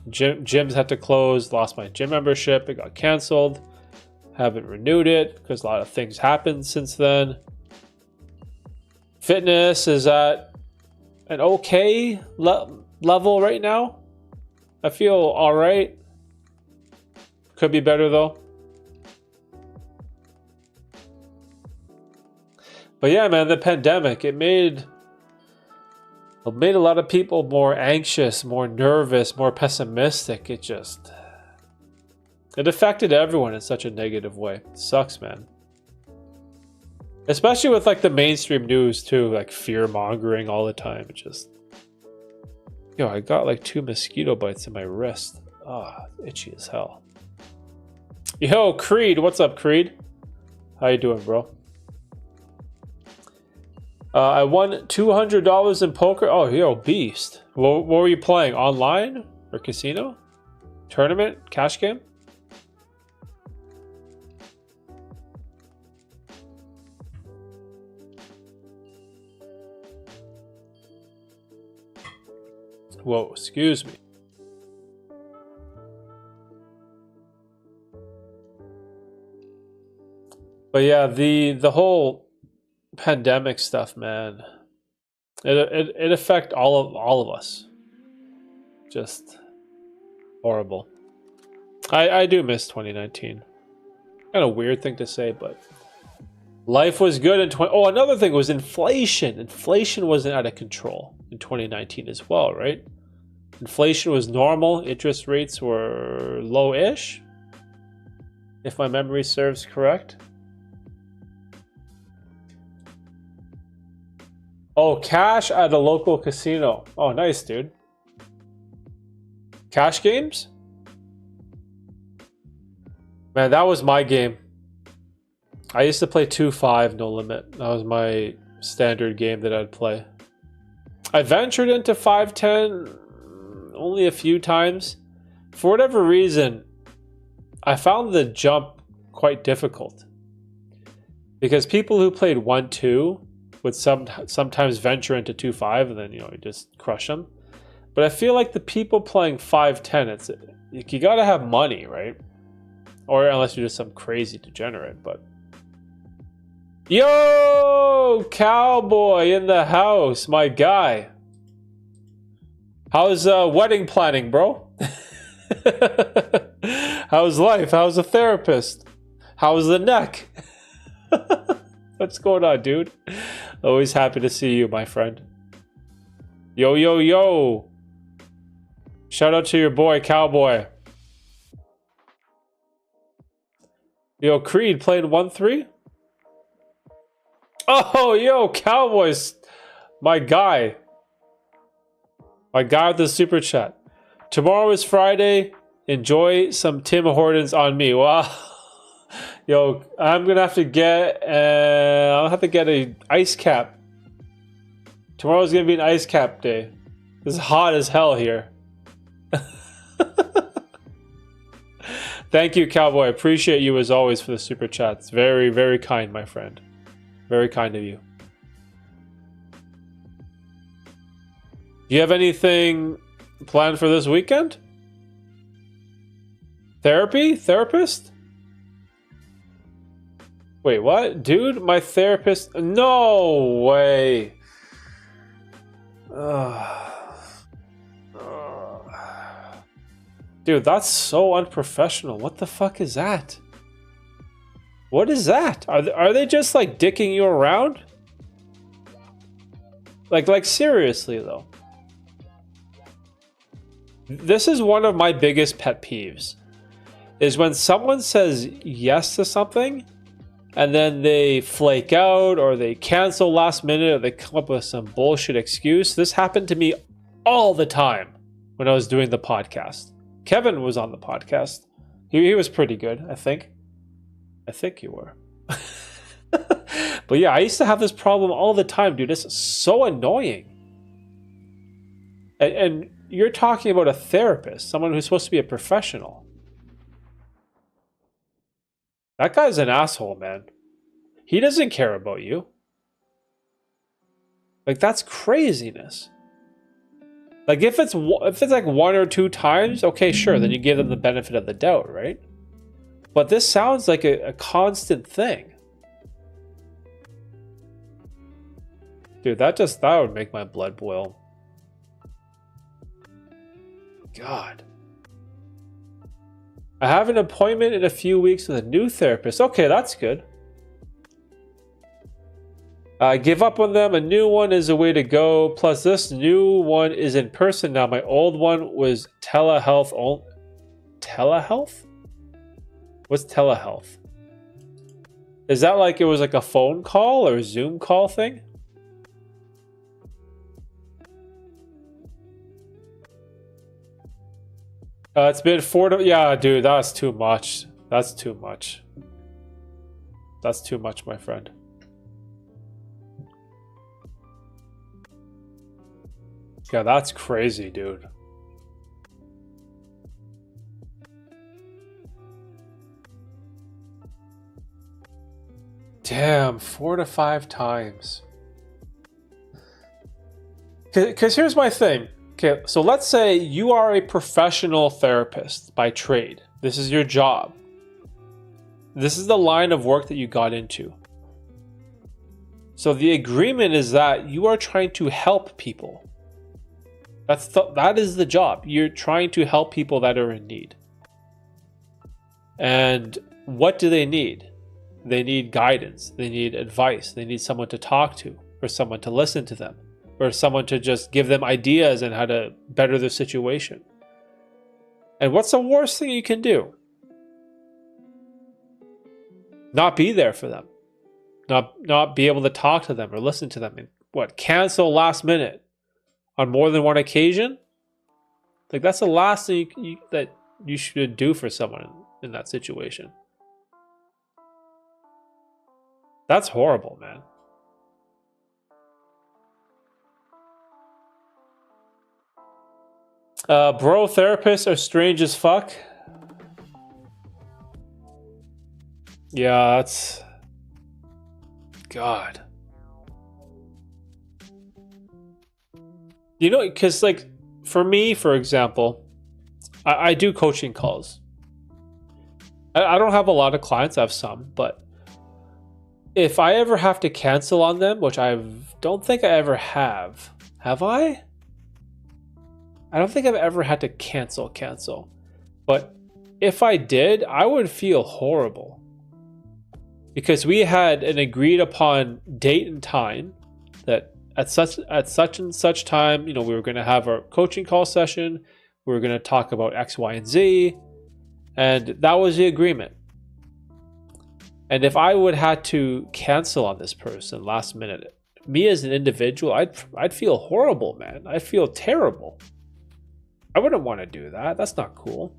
Gyms had to close. Lost my gym membership. It got canceled. Haven't renewed it because a lot of things happened since then. Fitness is at an okay level right now. I feel all right. Could be better though. But yeah, man, the pandemic, it made a lot of people more anxious, more nervous, more pessimistic. It affected everyone in such a negative way. It sucks, man. Especially with like the mainstream news too, like fear mongering all the time. I got like 2 mosquito bites in my wrist. Itchy as hell. Yo, Creed, what's up, Creed? How you doing, bro? I won $200 in poker. Oh, yo, beast. What were you playing? Online or casino? Tournament? Cash game? Whoa, excuse me. But yeah, the whole pandemic stuff, man. It affect all of us. Just horrible. I do miss 2019. Kind of weird thing to say, but life was good in 20. Oh, another thing was inflation. Inflation wasn't out of control in 2019 as well, right? Inflation was normal. Interest rates were low-ish, if my memory serves correct. Oh, cash at a local casino. Oh, nice, dude. Cash games? Man, that was my game. I used to play 2-5 no limit. That was my standard game that I'd play. I ventured into 5-10 only a few times. For whatever reason, I found the jump quite difficult. Because people who played 1-2 would sometimes venture into 2-5 and then, you just crush them. But I feel like the people playing 5-10, you gotta have money, right? Or unless you're just some crazy degenerate, but... Yo! Cowboy in the house, my guy. How's wedding planning, bro? How's life? How's the therapist? How's the neck? What's going on, dude? Always happy to see you, my friend. Yo, yo, yo. Shout out to your boy, Cowboy. Yo, Creed playing 1-3? Oh, yo, Cowboys. My guy. My guy with the super chat. Tomorrow is Friday. Enjoy some Tim Hortons on me. Wow. Yo, I'm gonna have to get a ice cap. Tomorrow's gonna be an ice cap day. It's hot as hell here. Thank you, Cowboy. Appreciate you as always for the super chats. Very, very kind, my friend. Very kind of you. Do you have anything planned for this weekend? Therapy? Therapist? Wait, what? Dude, my therapist... No way! Dude, that's so unprofessional. What the fuck is that? What is that? Are they just like dicking you around? Like seriously though. This is one of my biggest pet peeves. Is when someone says yes to something and then they flake out or they cancel last minute or they come up with some bullshit excuse. This happened to me all the time when I was doing the podcast. Kevin was on the podcast. He was pretty good, I think. I think you were. But yeah, I used to have this problem all the time, dude. It's so annoying. And you're talking about a therapist, someone who's supposed to be a professional. That guy's an asshole, man. He doesn't care about you. Like, that's craziness. Like, if it's like 1 or 2 times, okay, sure, then you give them the benefit of the doubt, right? But this sounds like a constant thing. Dude, that would make my blood boil. God. I have an appointment in a few weeks with a new therapist. Okay, that's good. Give up on them. A new one is a way to go. Plus, this new one is in person now. My old one was telehealth. Telehealth? What's telehealth? Is that like it was like a phone call or a Zoom call thing? It's been 4 to... Yeah, dude, that's too much. That's too much. That's too much, my friend. Yeah, that's crazy, dude. Damn, 4 to 5 times. Because here's my thing. Okay, so let's say you are a professional therapist by trade. This is your job. This is the line of work that you got into. So the agreement is that you are trying to help people. That is the job. You're trying to help people that are in need. And what do they need? They need guidance. They need advice. They need someone to talk to, or someone to listen to them, or someone to just give them ideas on how to better their situation. And what's the worst thing you can do? Not be there for them. Not be able to talk to them or listen to them. And cancel last minute on more than one occasion? Like, that's the last thing that you should do for someone in that situation. That's horrible, man. Bro, therapists are strange as fuck. Yeah, that's... God. You know, because like for me, for example, I do coaching calls. I don't have a lot of clients. I have some, but if I ever have to cancel on them, which I don't think I ever have I? I don't think I've ever had to cancel. But if I did, I would feel horrible. Because we had an agreed upon date and time that at such and such time, you know, we were going to have our coaching call session. We were going to talk about X, Y, and Z. And that was the agreement. And if I would have to cancel on this person last minute, me as an individual, I'd feel horrible, man. I'd feel terrible. I wouldn't want to do that. That's not cool.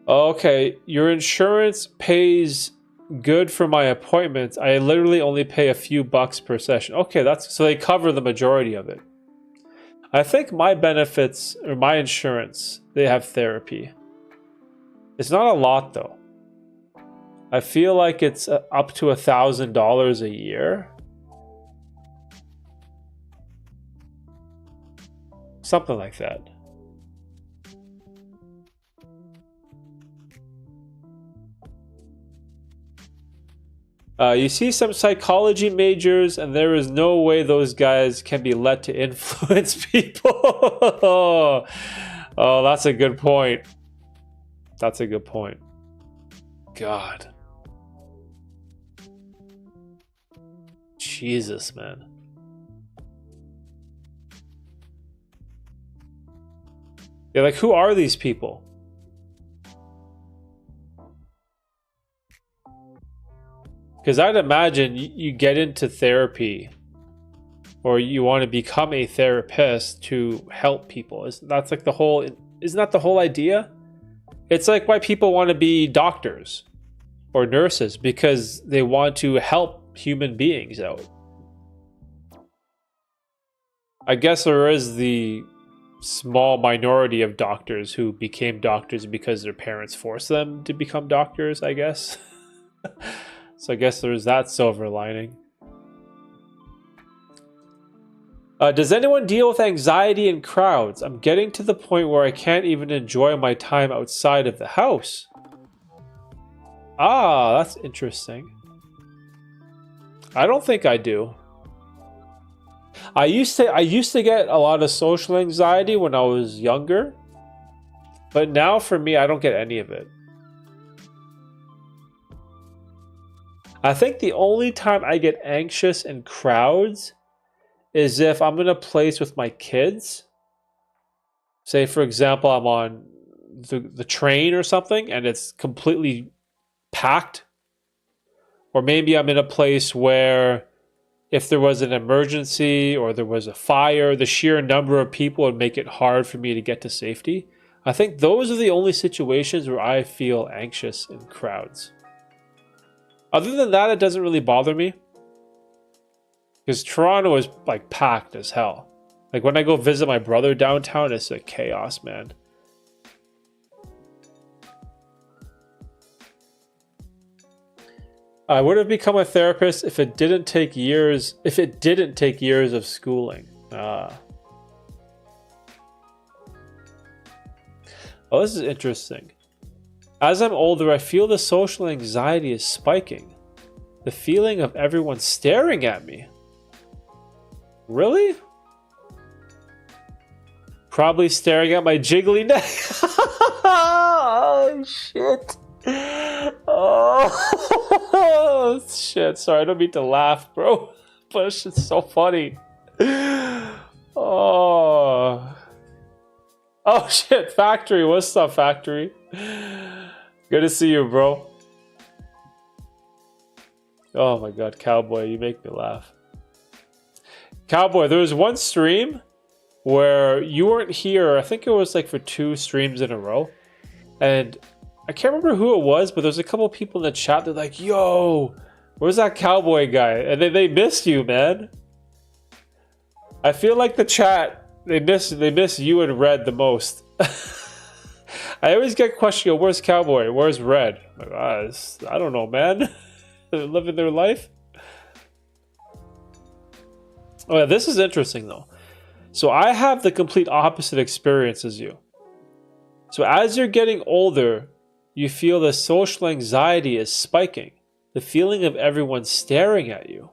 Okay, your insurance pays good for my appointments. I literally only pay a few bucks per session. Okay, that's so they cover the majority of it. I think my benefits or my insurance, they have therapy. It's not a lot though. I feel like it's up to $1,000 a year. Something like that. You see some psychology majors, and there is no way those guys can be let to influence people. Oh, that's a good point. That's a good point. God. Jesus, man. Yeah, like, who are these people? Because I'd imagine you get into therapy or you want to become a therapist to help people. Isn't that the whole idea? It's like why people want to be doctors or nurses, because they want to help human beings out. I guess there is the small minority of doctors who became doctors because their parents forced them to become doctors, I guess. So I guess there's that silver lining. Does anyone deal with anxiety in crowds? I'm getting to the point where I can't even enjoy my time outside of the house. Ah, that's interesting. I don't think I do. I used to get a lot of social anxiety when I was younger, but now for me, I don't get any of it. I think the only time I get anxious in crowds is if I'm in a place with my kids. Say, for example, I'm on the train or something and it's completely packed. Or maybe I'm in a place where if there was an emergency or there was a fire, the sheer number of people would make it hard for me to get to safety. I think those are the only situations where I feel anxious in crowds. Other than that, it doesn't really bother me. Because Toronto is like packed as hell. Like when I go visit my brother downtown, it's like chaos, man. I would have become a therapist if it didn't take years. If it didn't take years of schooling. Oh, this is interesting. As I'm older, I feel the social anxiety is spiking. The feeling of everyone staring at me. Really? Probably staring at my jiggly neck. Oh, shit. Oh, shit. Sorry, I don't mean to laugh, bro. But it's just so funny. Oh. Oh, shit. Factory. What's up, Factory? Good to see you, bro. Oh my god, Cowboy, you make me laugh. Cowboy, there was one stream where you weren't here. I think it was like for 2 streams in a row. And I can't remember who it was, but there's a couple people in the chat. They're like, yo, Where's that cowboy guy? And they missed you, man. I feel like the chat, they miss you and Red the most. I always get questioned, where's Cowboy? Where's Red? Like, I don't know, man. They're living their life. Oh yeah, this is interesting though. So I have the complete opposite experience as you. So as you're getting older, you feel the social anxiety is spiking. The feeling of everyone staring at you.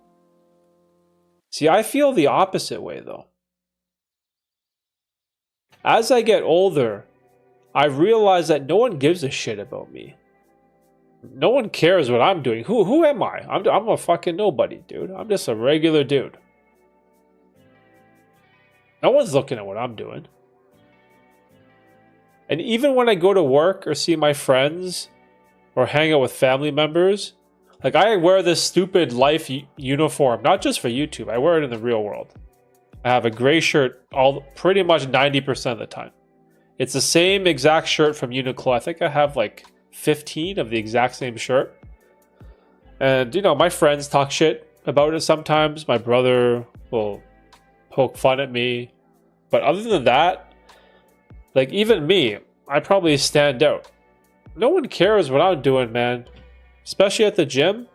See, I feel the opposite way though. As I get older, I realize that no one gives a shit about me. No one cares what I'm doing. Who am I? I'm a fucking nobody, dude. I'm just a regular dude. No one's looking at what I'm doing. And even when I go to work or see my friends or hang out with family members, like I wear this stupid life uniform, not just for YouTube. I wear it in the real world. I have a gray shirt pretty much 90% of the time. It's the same exact shirt from Uniqlo. I think I have like 15 of the exact same shirt. And you know, my friends talk shit about it sometimes. My brother will poke fun at me. But other than that, like even me, I probably stand out. No one cares what I'm doing, man. Especially at the gym.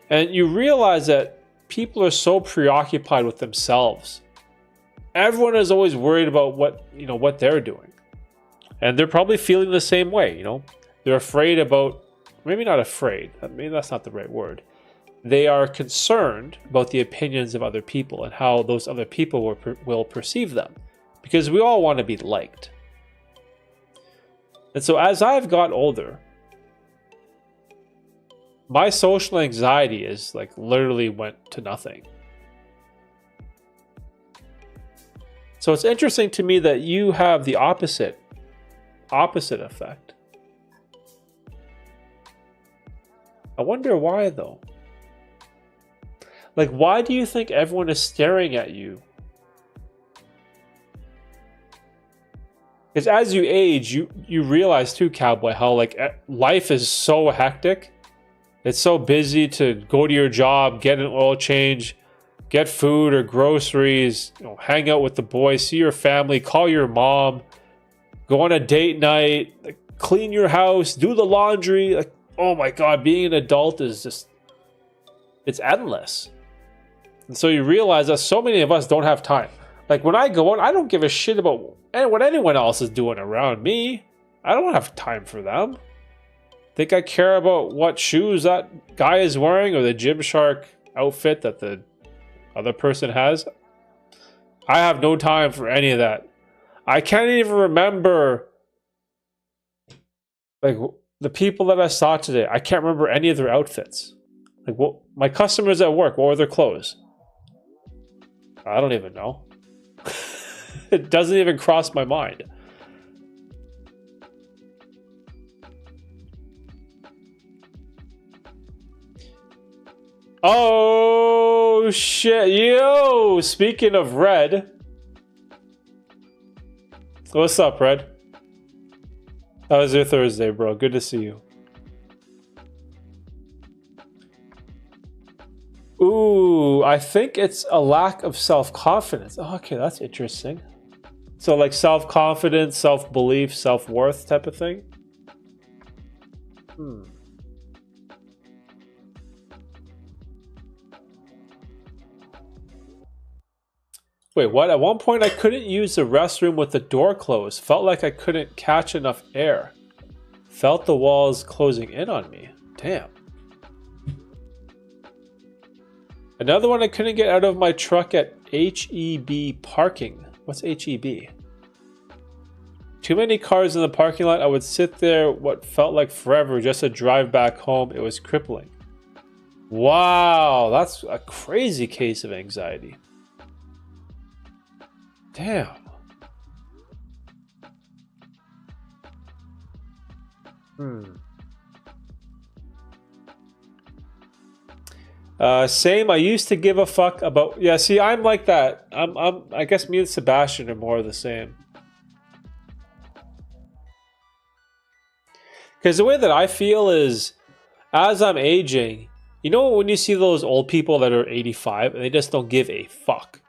And you realize that people are so preoccupied with themselves. Everyone is always worried about what they're doing. And they're probably feeling the same way, They're afraid about, maybe not afraid, maybe that's not the right word. They are concerned about the opinions of other people and how those other people will perceive them. Because we all want to be liked. And so as I've got older, my social anxiety is like literally went to nothing. So it's interesting to me that you have the opposite effect. I wonder why though. Like, why do you think everyone is staring at you? Because as you age, you realize too, Cowboy, how like life is so hectic. It's so busy to go to your job, get an oil change, get food or groceries, hang out with the boys, see your family, call your mom, go on a date night, like, clean your house, do the laundry. Like, oh my God, being an adult is just, it's endless. And so you realize that so many of us don't have time. Like when I go out, I don't give a shit about what anyone else is doing around me. I don't have time for them. Think I care about what shoes that guy is wearing or the Gymshark outfit that the other person has? I have no time for any of that. I can't even remember like the people that I saw today. I can't remember any of their outfits. Like what my customers at work, what were their clothes? I don't even know. It doesn't even cross my mind. Oh shit, yo! Speaking of Red, what's up, Red? How was your Thursday, bro? Good to see you. Ooh, I think it's a lack of self-confidence. Oh, okay, that's interesting. So like self-confidence, self-belief, self-worth type of thing? Wait, what? At one point I couldn't use the restroom with the door closed. Felt like I couldn't catch enough air. Felt the walls closing in on me. Damn. Another one, I couldn't get out of my truck at HEB parking. What's HEB? Too many cars in the parking lot. I would sit there what felt like forever just to drive back home. It was crippling. Wow, that's a crazy case of anxiety. Damn. Same. I used to give a fuck about. Yeah, see, I'm like that. I guess me and Sebastian are more the same. Because the way that I feel is, as I'm aging, You know when you see those old people that are 85 and they just don't give a fuck?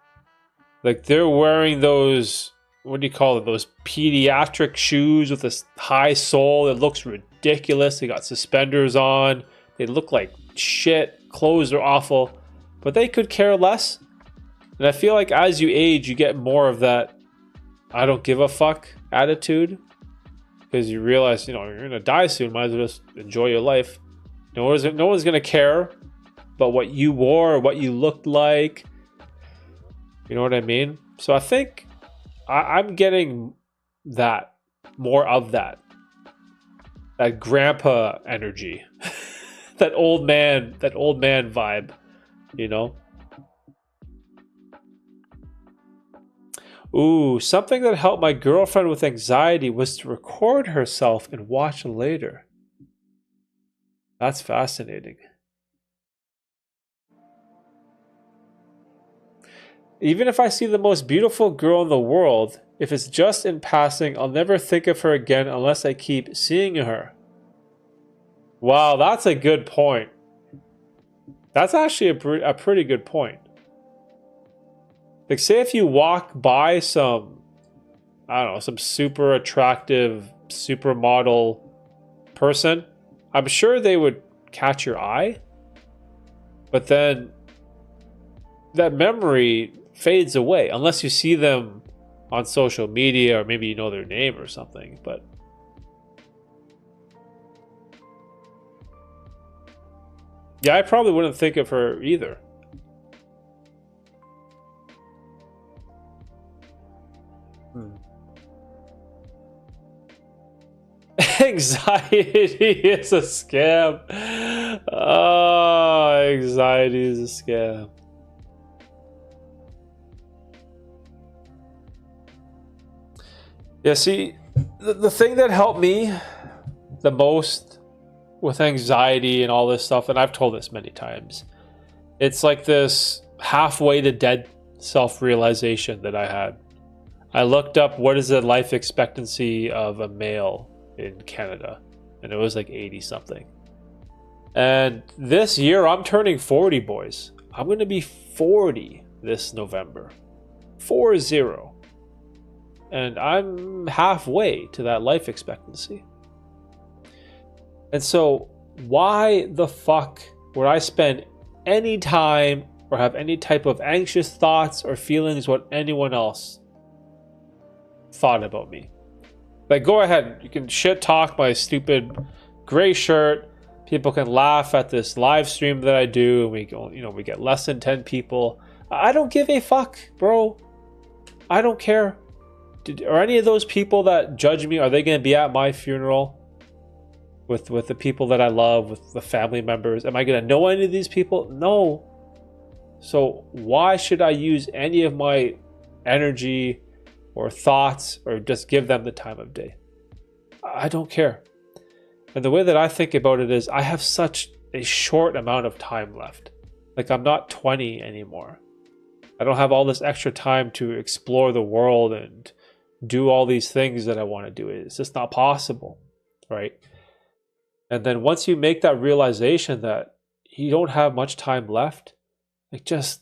Like they're wearing those, what do you call it? Those pediatric shoes with this high sole. It looks ridiculous. They got suspenders on. They look like shit. Clothes are awful. But they could care less. And I feel like as you age, you get more of that I don't give a fuck attitude. Because you realize, you're going to die soon. Might as well just enjoy your life. No one's going to care about what you wore or what you looked like. You know what I mean? So I think I'm getting that, more of that grandpa energy, that old man vibe, Ooh, something that helped my girlfriend with anxiety was to record herself and watch later. That's fascinating. Even if I see the most beautiful girl in the world, if it's just in passing, I'll never think of her again unless I keep seeing her. Wow, that's a good point. That's actually a pretty good point. Like, say if you walk by some, I don't know, some super attractive supermodel person, I'm sure they would catch your eye. But then that memory fades away unless you see them on social media or maybe you know their name or something. But yeah, I probably wouldn't think of her either. Anxiety is a scam. Oh, anxiety is a scam. Yeah, see, the thing that helped me the most with anxiety and all this stuff, and I've told this many times, it's like this halfway to dead self-realization that I had. I looked up what is the life expectancy of a male in Canada, and it was like 80 something. And this year I'm turning 40, boys. I'm going to be 40 this November. 40. And I'm halfway to that life expectancy. And so why the fuck would I spend any time or have any type of anxious thoughts or feelings what anyone else thought about me? Like, go ahead, you can shit talk my stupid gray shirt. People can laugh at this live stream that I do, and we go, we get less than 10 people. I don't give a fuck, bro. I don't care. Are any of those people that judge me, are they going to be at my funeral with the people that I love, with the family members? Am I going to know any of these people? No. So why should I use any of my energy or thoughts or just give them the time of day? I don't care. And the way that I think about it is I have such a short amount of time left. Like, I'm not 20 anymore. I don't have all this extra time to explore the world and do all these things that I want to do. It's just not possible, right? And then once you make that realization that you don't have much time left, like just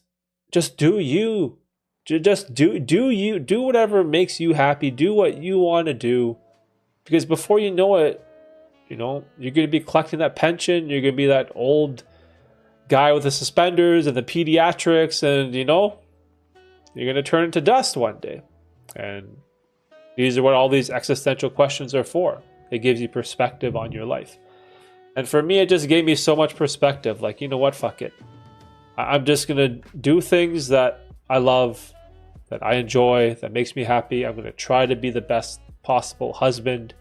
do you. Just do you. Do whatever makes you happy. Do what you want to do. Because before you know it, you're going to be collecting that pension. You're going to be that old guy with the suspenders and the pediatrics, and you're going to turn into dust one day. And these are what all these existential questions are for. It gives you perspective on your life. And for me, it just gave me so much perspective. Like, you know what? Fuck it. I'm just going to do things that I love, that I enjoy, that makes me happy. I'm going to try to be the best possible husband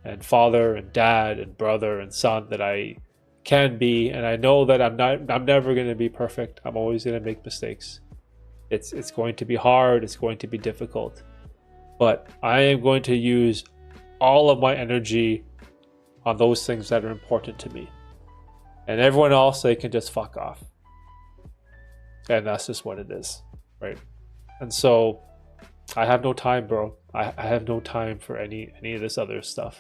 and father and dad and brother and son that I can be. And I know that I'm never going to be perfect. I'm always going to make mistakes. It's going to be hard. It's going to be difficult. But I am going to use all of my energy on those things that are important to me. And everyone else, they can just fuck off. And that's just what it is, right? And so I have no time, bro. I have no time for any of this other stuff.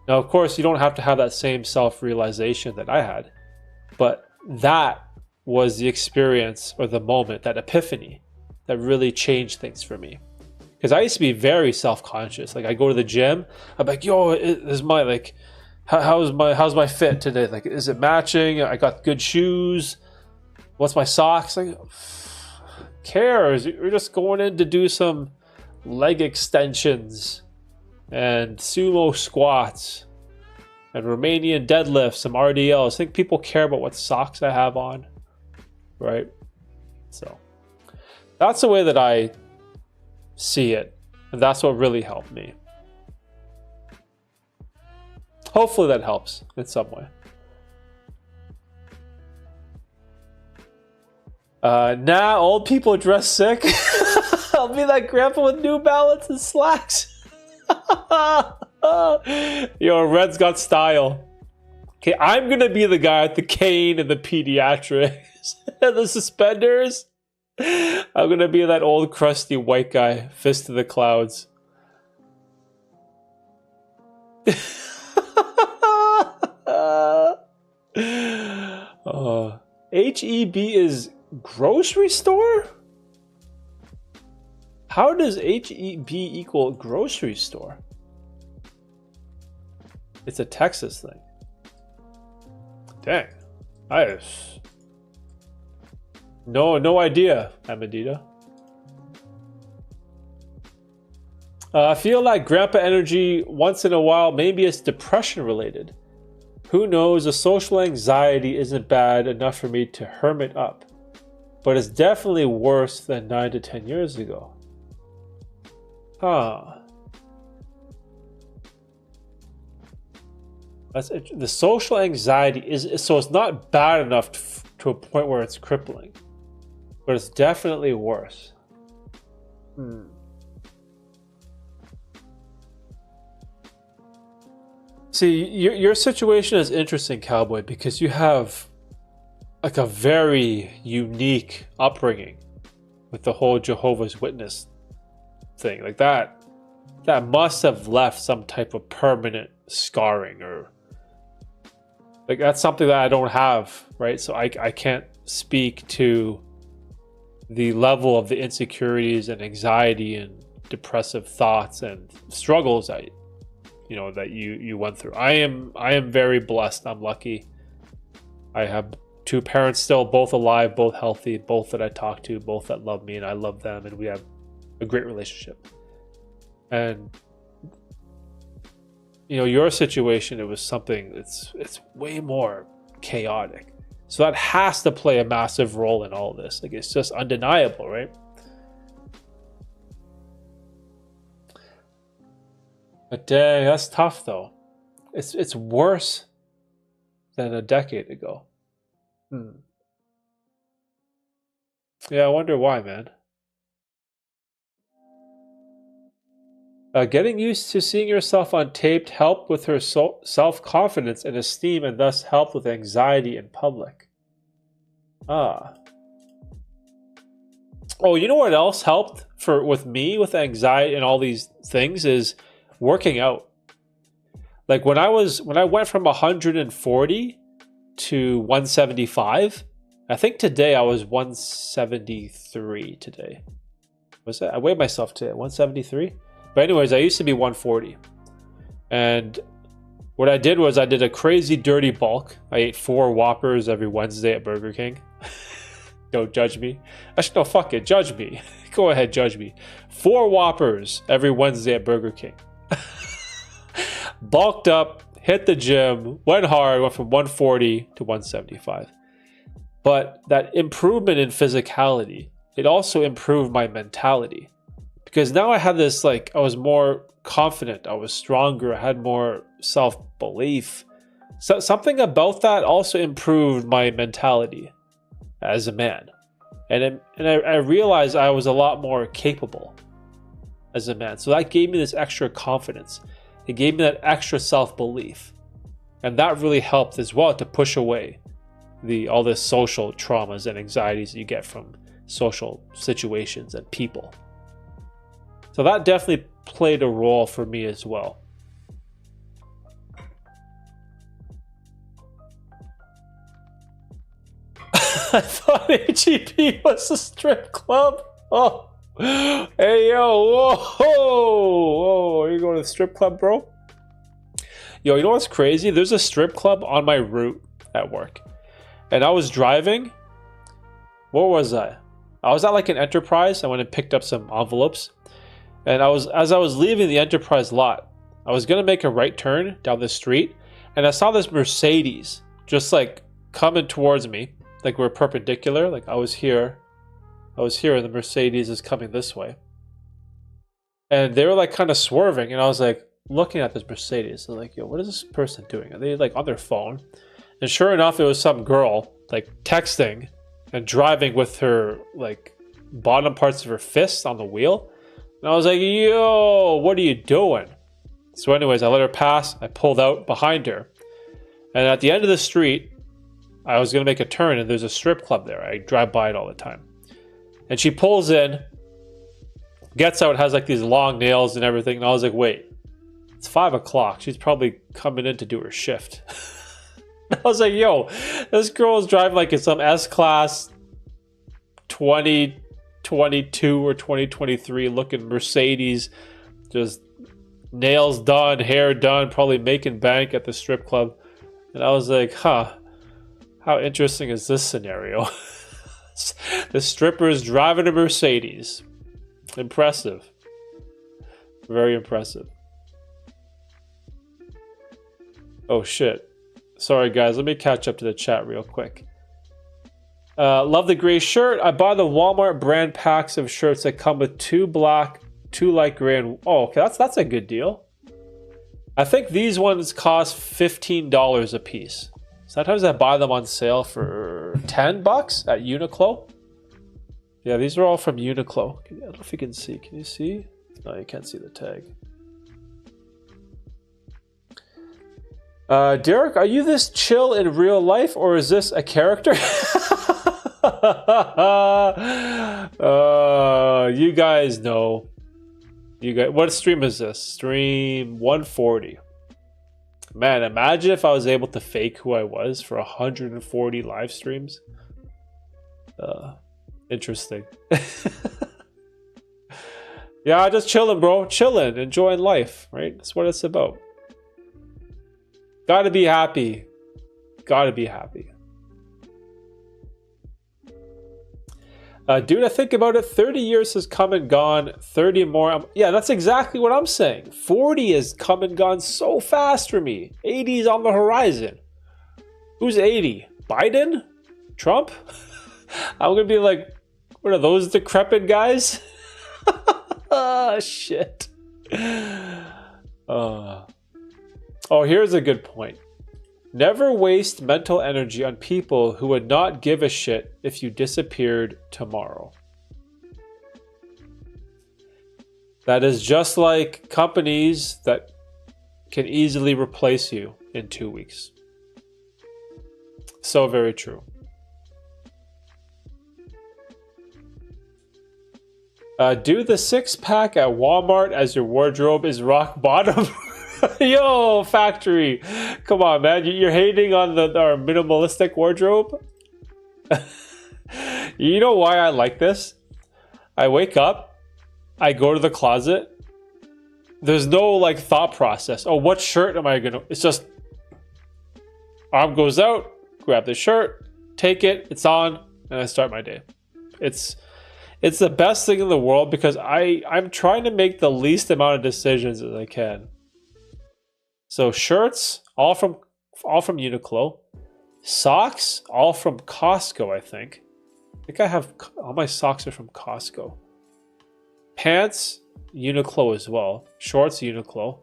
Now, of course, you don't have to have that same self-realization that I had. But that was the experience or the moment, that epiphany that really changed things for me. Because I used to be very self-conscious. Like I go to the gym, I'm like, yo, is my like, how's my fit today? Like, is it matching? I got good shoes. What's my socks? Like, cares? You're just going in to do some leg extensions and sumo squats and Romanian deadlifts, some RDLs. I think people care about what socks I have on, right? So that's the way that I see it, and that's what really helped me. Hopefully that helps in some way. Nah, old people dress sick. I'll be that grandpa with New Balance and slacks. Yo, Red's got style. Okay, I'm gonna be the guy with the cane and the pediatrics and the suspenders. I'm gonna be that old crusty white guy, fist to the clouds. HEB is grocery store? How does HEB equal grocery store? It's a Texas thing. Dang. No idea, Amadita. I feel like grandpa energy once in a while. Maybe it's depression related. Who knows? The social anxiety isn't bad enough for me to hermit up, but it's definitely worse than 9 to 10 years ago. Huh. The social anxiety is so it's not bad enough to a point where it's crippling, but it's definitely worse. See, your situation is interesting, Cowboy, because you have like a very unique upbringing with the whole Jehovah's Witness thing. Like that must have left some type of permanent scarring, or like that's something that I don't have, right? So I can't speak to the level of the insecurities and anxiety and depressive thoughts and struggles that you went through. I am very blessed. I'm lucky. I have 2 parents still, both alive, both healthy, both that I talk to, both that love me, and I love them, and we have a great relationship. And your situation, it was something it's way more chaotic. So that has to play a massive role in all this. Like, it's just undeniable, right? But dang, that's tough though. It's worse than a decade ago. Yeah, I wonder why, man. Getting used to seeing yourself on tape helped with her self-confidence and esteem, and thus helped with anxiety in public. Oh, you know what else helped with me with anxiety and all these things is working out. Like when I went from 140 to 175, I think today I was 173 today. Was that? I weighed myself today at 173. But anyways, I used to be 140. And what I did was I did a crazy dirty bulk. I ate 4 Whoppers every Wednesday at Burger King. Don't judge me. Actually, no, fuck it. Judge me. Go ahead, judge me. 4 Whoppers every Wednesday at Burger King. Bulked up, hit the gym, went hard, went from 140 to 175. But that improvement in physicality, it also improved my mentality. Because now I had this, like, I was more confident, I was stronger, I had more self-belief. So something about that also improved my mentality as a man. And I realized I was a lot more capable as a man. So that gave me this extra confidence. It gave me that extra self-belief. And that really helped as well to push away all the social traumas and anxieties that you get from social situations and people. So that definitely played a role for me as well. I thought HEB was a strip club. Oh, hey yo, whoa, are you going to the strip club, bro? Yo, you know what's crazy? There's a strip club on my route at work, and I was driving. Where was I? I was at like an Enterprise. I went and picked up some envelopes, and as I was leaving the Enterprise lot, I was gonna make a right turn down the street, and I saw this Mercedes just like coming towards me, like we're perpendicular. Like I was here, and the Mercedes is coming this way, and they were like kind of swerving, and I was like looking at this Mercedes. So like, yo, what is this person doing? Are they like on their phone? And sure enough, it was some girl like texting and driving with her like bottom parts of her fists on the wheel. And I was like, yo, what are you doing? So anyways, I let her pass. I pulled out behind her. And at the end of the street, I was going to make a turn, and there's a strip club there. I drive by it all the time. And she pulls in, gets out, has like these long nails and everything. And I was like, wait, it's 5 o'clock. She's probably coming in to do her shift. I was like, yo, this girl is driving like in some S-Class 2022 or 2023 looking Mercedes, just nails done, hair done, probably making bank at the strip club. And I was like, huh, how interesting is this scenario? The stripper is driving a Mercedes. Impressive. Very impressive. Oh shit. Sorry guys, let me catch up to the chat real quick. Love the gray shirt. I bought the Walmart brand packs of shirts that come with 2 black, 2 light gray, and oh, okay, that's a good deal. I think these ones cost $15 a piece. Sometimes I buy them on sale for $10 at Uniqlo. Yeah, these are all from Uniqlo. I don't know if you can see. Can you see? No, you can't see the tag. Derek, are you this chill in real life, or is this a character? You guys know. What stream is this? Stream 140. Man, imagine if I was able to fake who I was for 140 live streams. Interesting. Yeah, just chilling, bro. Chilling, enjoying life, right? That's what it's about. Gotta be happy. Gotta be happy. Dude, I think about it. 30 years has come and gone. 30 more. Yeah, that's exactly what I'm saying. 40 has come and gone so fast for me. 80 is on the horizon. Who's 80? Biden? Trump? I'm going to be like, what are those decrepit guys? Shit. Oh, here's a good point. Never waste mental energy on people who would not give a shit if you disappeared tomorrow. That is just like companies that can easily replace you in 2 weeks. So very true. Do the 6-pack at Walmart as your wardrobe is rock bottom. Yo, factory. Come on, man. You're hating on our minimalistic wardrobe? You know why I like this? I wake up, I go to the closet. There's no like thought process. Oh, what shirt am I gonna... It's just... Arm goes out, grab the shirt, take it, it's on, and I start my day. It's the best thing in the world because I'm trying to make the least amount of decisions as I can. So shirts, all from Uniqlo. Socks, all from Costco, I think. I think I have all my socks are from Costco. Pants, Uniqlo as well. Shorts, Uniqlo.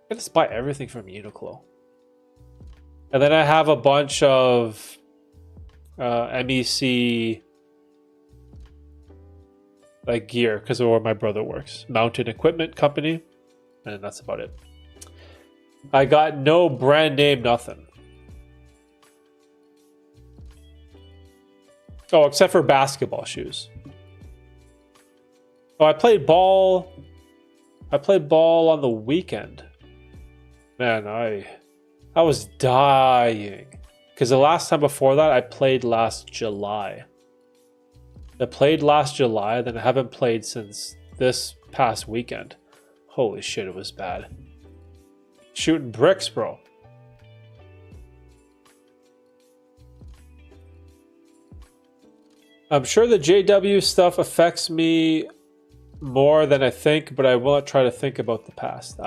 I just buy everything from Uniqlo. And then I have a bunch of MEC like gear because of where my brother works. Mountain Equipment Company. And that's about it. I got no brand name, nothing. Oh, except for basketball shoes. Oh, I played ball on the weekend. Man, I was dying. Because the last time before that, I played last July. I played last July, then I haven't played since this past weekend. Holy shit, it was bad. Shooting bricks, bro. I'm sure the JW stuff affects me more than I think, but I will not try to think about the past.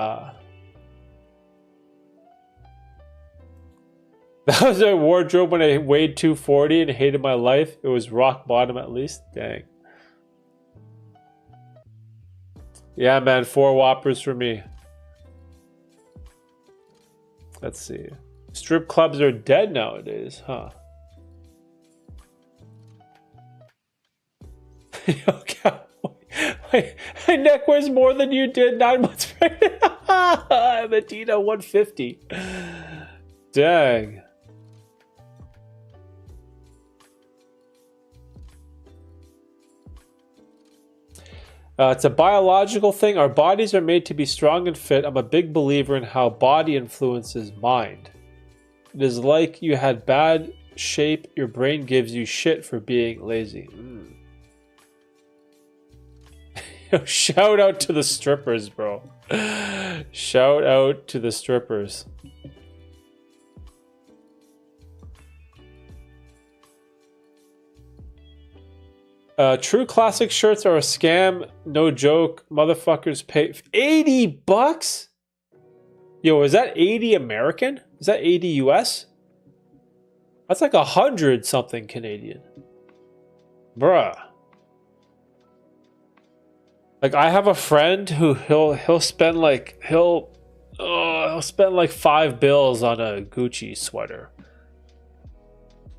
That was a wardrobe when I weighed 240 and hated my life. It was rock bottom at least. Dang. Yeah, man, 4 Whoppers for me. Let's see. Strip clubs are dead nowadays, huh? Okay. Wait, my neck weighs more than you did 9 months pregnant. Medina 150. Dang. It's a biological thing. Our bodies are made to be strong and fit. I'm a big believer in how body influences mind. It is like you had bad shape. Your brain gives you shit for being lazy. Shout out to the strippers, bro. Shout out to the strippers. True classic shirts are a scam. No joke. Motherfuckers pay $80? Yo, is that 80 American? Is that 80 US? That's like 100 something Canadian. Bruh. Like, I have a friend who he'll spend like he'll spend like $5 on a Gucci sweater.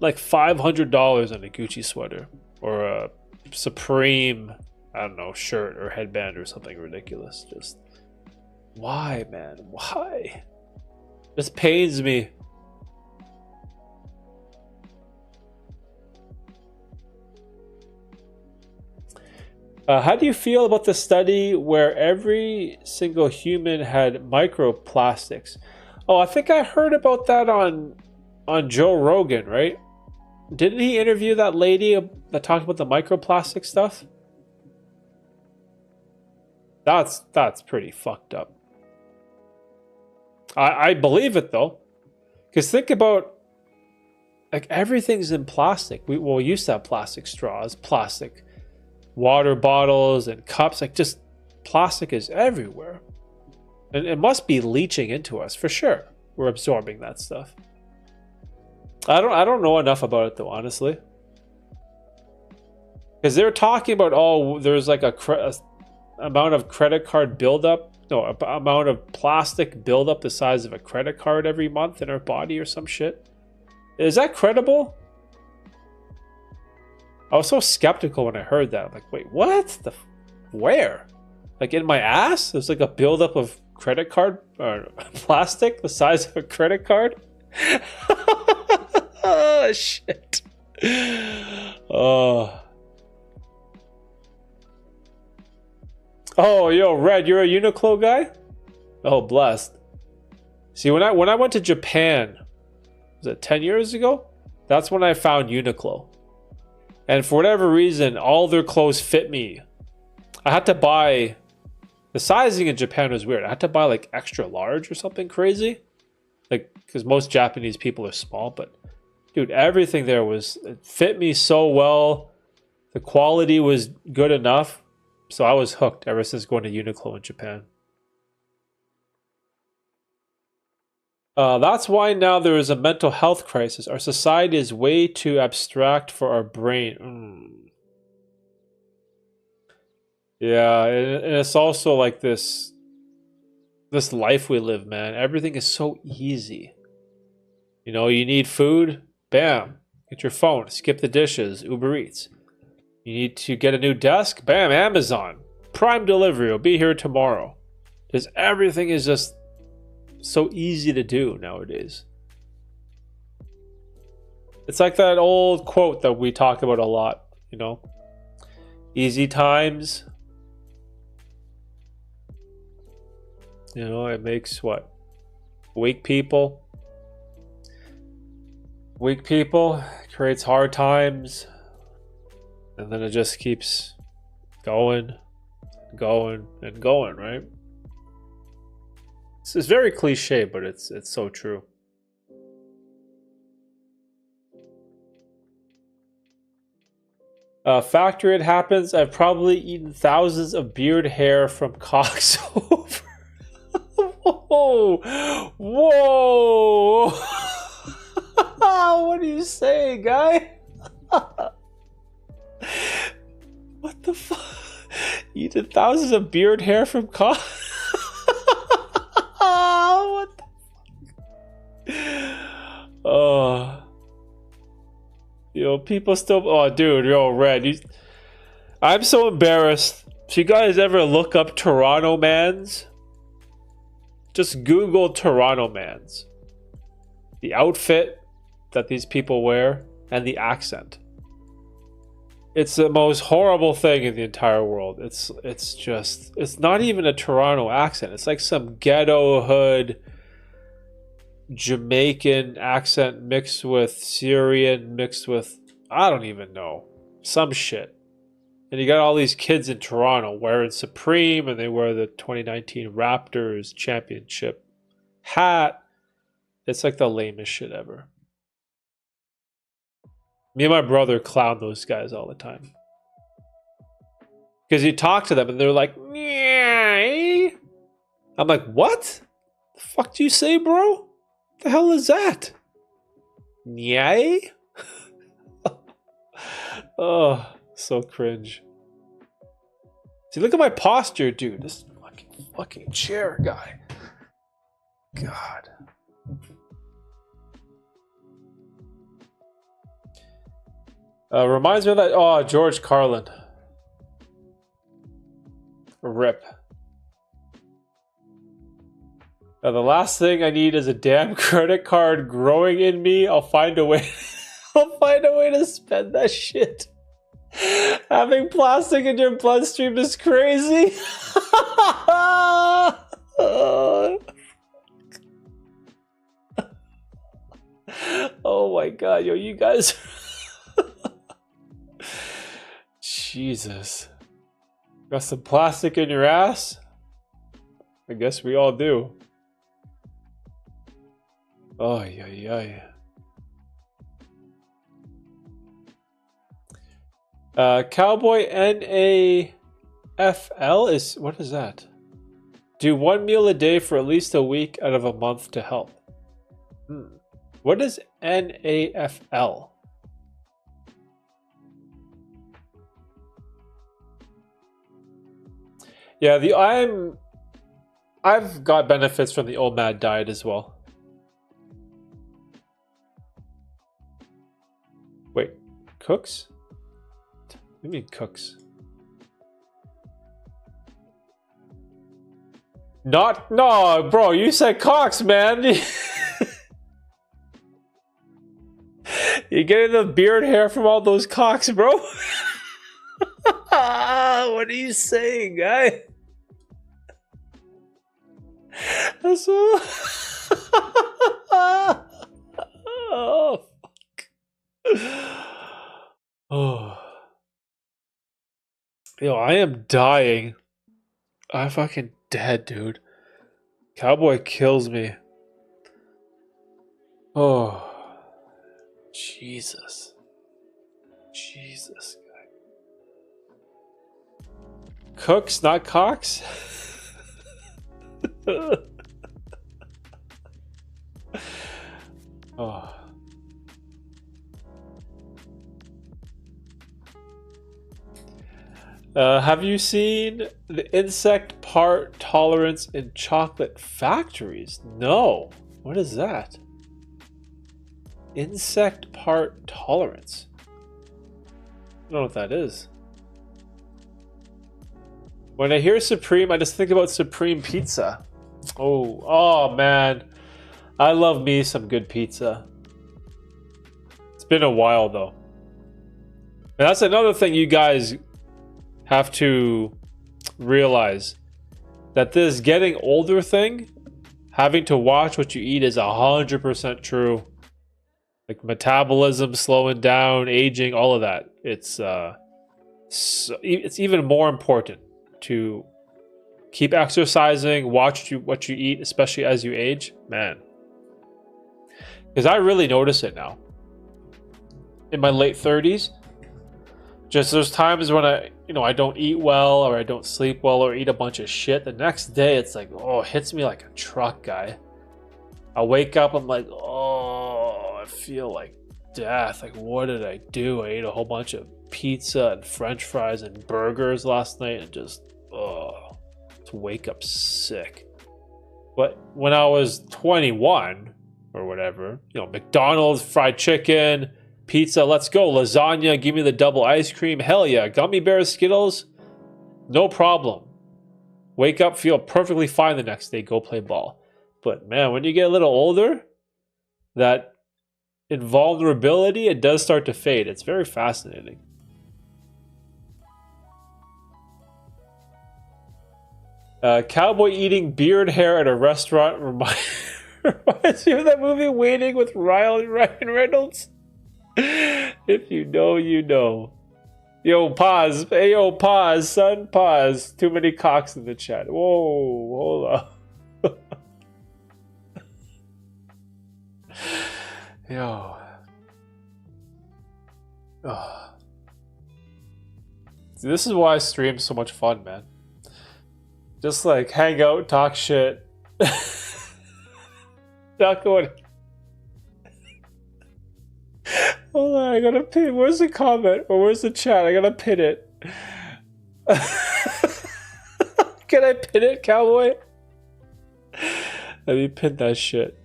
Like $500 on a Gucci sweater or a Supreme, I don't know, shirt or headband or something ridiculous. Just why, man? Why? This pains me. How do you feel about the study where every single human had microplastics? Oh, I think I heard about that on Joe Rogan, right? Didn't he interview that lady that talked about the microplastic stuff? That's pretty fucked up. I believe it though, because think about, like, everything's in plastic. We used to have plastic straws, plastic water bottles and cups. Like, just plastic is everywhere, and it must be leaching into us for sure. We're absorbing that stuff. I don't know enough about it though, honestly, because they're talking about, there's like a amount of credit card buildup, no, amount of plastic buildup the size of a credit card every month in our body or some shit. Is that credible? I was so skeptical when I heard that. I'm like, wait, what? Where? Like, in my ass? There's like a buildup of credit card or plastic the size of a credit card? Oh, shit. Oh, yo, Red, you're a Uniqlo guy? Oh, blessed. See, when I went to Japan, was it 10 years ago? That's when I found Uniqlo. And for whatever reason, all their clothes fit me. I had to buy... The sizing in Japan was weird. I had to buy like extra large or something crazy. Like, because most Japanese people are small, but... Dude, everything there it fit me so well. The quality was good enough. So I was hooked ever since going to Uniqlo in Japan. That's why now there is a mental health crisis. Our society is way too abstract for our brain. Yeah, and it's also like this life we live, man. Everything is so easy. You know, you need food, bam, get your phone, skip the dishes, Uber Eats. You need to get a new desk, bam, Amazon. Prime delivery will be here tomorrow. Just everything is just so easy to do nowadays. It's like that old quote that we talk about a lot, you know? Easy times. You know, it makes what? Weak people. Weak people creates hard times, and then it just keeps going, going, and going, right? It's very cliche, but it's so true. Factory it happens. I've probably eaten thousands of beard hair from cocks over. Whoa! Whoa! What are you saying, guy? What the fuck? Eaten thousands of beard hair from cocks? What the fuck? Oh. Yo, people still. Oh, dude, yo, Red. I'm so embarrassed. If you guys ever look up Toronto Mans, just Google Toronto Mans. The outfit that these people wear and the accent. It's the most horrible thing in the entire world. It's not even a Toronto accent. It's like some ghetto hood Jamaican accent mixed with Syrian, mixed with, I don't even know, some shit. And you got all these kids in Toronto wearing Supreme, and they wear the 2019 Raptors championship hat. It's like the lamest shit ever. Me and my brother clown those guys all the time. Because you talk to them and they're like, "Nyeh." I'm like, what? The fuck do you say, bro? The hell is that? Nyeh? Oh, so cringe. See, look at my posture, dude. This fucking chair guy. God. Reminds me of that. Oh, George Carlin. Rip. The last thing I need is a damn credit card growing in me. I'll find a way. I'll find a way to spend that shit. Having plastic in your bloodstream is crazy. Oh my god, yo, you guys. Jesus. Got some plastic in your ass? I guess we all do. Oh, yeah, yeah. Cowboy NAFL is, what is that? Do one meal a day for at least a week out of a month to help. What is NAFL? Yeah, I've got benefits from the old mad diet as well. Wait, cooks? What do you mean cooks? No, bro, you said cocks, man. You're getting the beard hair from all those cocks, bro. What are you saying, guy? That's all. Oh, fuck. Oh. Yo, I am dying. I'm fucking dead, dude. Cowboy kills me. Oh. Jesus. Jesus. Cooks, not cocks? Oh. Have you seen the insect part tolerance in chocolate factories? No. What is that? Insect part tolerance. I don't know what that is. When I hear Supreme, I just think about Supreme Pizza. Oh man. I love me some good pizza. It's been a while though. And that's another thing you guys have to realize. That this getting older thing, having to watch what you eat is 100% true. Like metabolism slowing down, aging, all of that. It's it's even more important to keep exercising, watch what you eat, especially as you age, man. Because I really notice it now. In my late 30s, just there's times when I don't eat well or I don't sleep well or eat a bunch of shit. The next day, it's like, oh, it hits me like a truck, guy. I wake up, I'm like, oh, I feel like death. Like, what did I do? I ate a whole bunch of pizza and French fries and burgers last night, and just to wake up sick. But when I was 21 or whatever, McDonald's, fried chicken, pizza, let's go, lasagna, give me the double ice cream, hell yeah, gummy bears, Skittles, no problem. Wake up, feel perfectly fine the next day, go play ball. But man, when you get a little older, that invulnerability, it does start to fade. It's very fascinating. Cowboy eating beard hair at a restaurant reminds me of that movie Waiting with Ryan Reynolds. If you know, you know. Yo, pause. Hey, yo, pause, son. Pause. Too many cocks in the chat. Whoa, hold up. Yo. Oh. See, this is why I stream so much fun, man. Just like hang out, talk shit. Not going. Hold on, I gotta pin. Where's the comment? Or where's the chat? I gotta pin it. Can I pin it, cowboy? Let me pin that shit.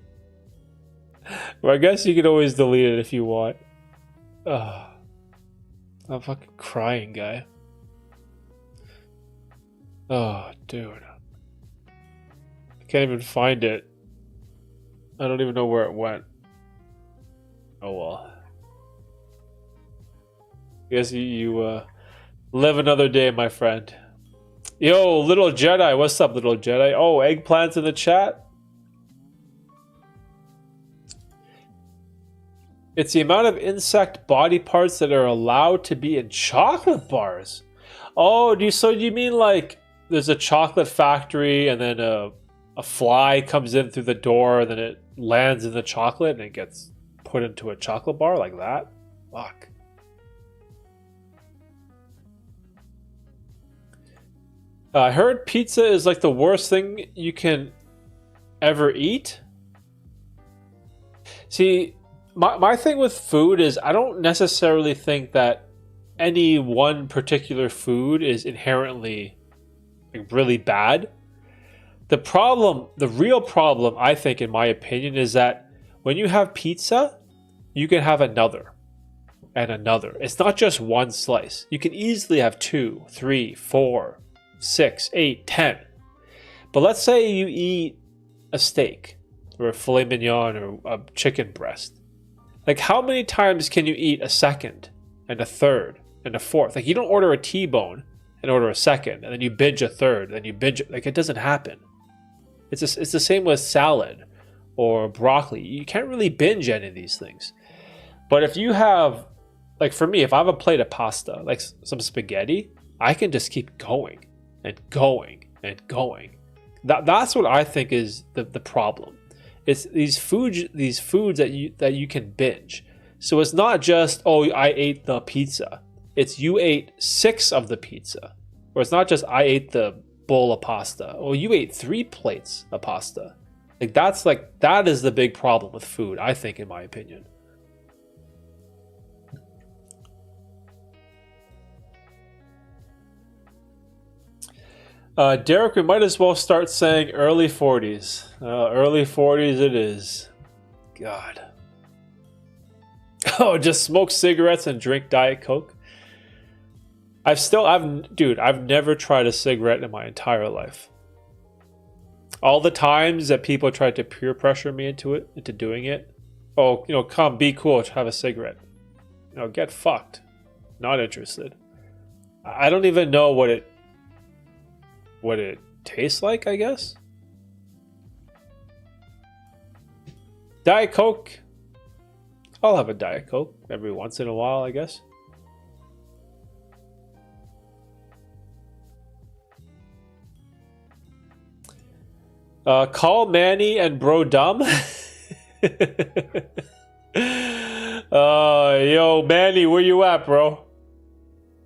Well, I guess you can always delete it if you want. I'm fucking crying, guy. Oh, dude. I can't even find it. I don't even know where it went. Oh well. I guess you live another day, my friend. Yo, little Jedi. What's up, little Jedi? Oh, eggplants in the chat? It's the amount of insect body parts that are allowed to be in chocolate bars. Oh, do you mean like there's a chocolate factory and then a fly comes in through the door, then it lands in the chocolate and it gets put into a chocolate bar like that? Fuck. I heard pizza is like the worst thing you can ever eat. See, my thing with food is I don't necessarily think that any one particular food is inherently like really bad. The real problem, I think, in my opinion, is that when you have pizza, you can have another and another. It's not just one slice. You can easily have 2, 3, 4, 6, 8, 10. But let's say you eat a steak or a filet mignon or a chicken breast. Like, how many times can you eat a second and a third and a fourth? Like, you don't order a T-bone and order a second, and then you binge a third, then you binge it. Like, it doesn't happen. It's the same with salad or broccoli. You can't really binge any of these things. But if you have, like for me, if I have a plate of pasta, like some spaghetti, I can just keep going and going and going. That's what I think is the problem. It's these foods that you can binge. So it's not just, oh, I ate the pizza. It's you ate 6 of the pizza. Or it's not just I ate the bowl of pasta. Or you ate 3 plates of pasta. That is the big problem with food, I think, in my opinion. Derek, we might as well start saying early 40s. Early 40s it is. God. Oh, just smoke cigarettes and drink Diet Coke? I've never tried a cigarette in my entire life. All the times that people tried to peer pressure me into doing it. Oh, come, be cool, have a cigarette. Get fucked. Not interested. I don't even know what it tastes like, I guess. Diet Coke, I'll have a Diet Coke every once in a while, I guess. Call Manny and Bro Dumb. Yo, Manny, where you at, bro?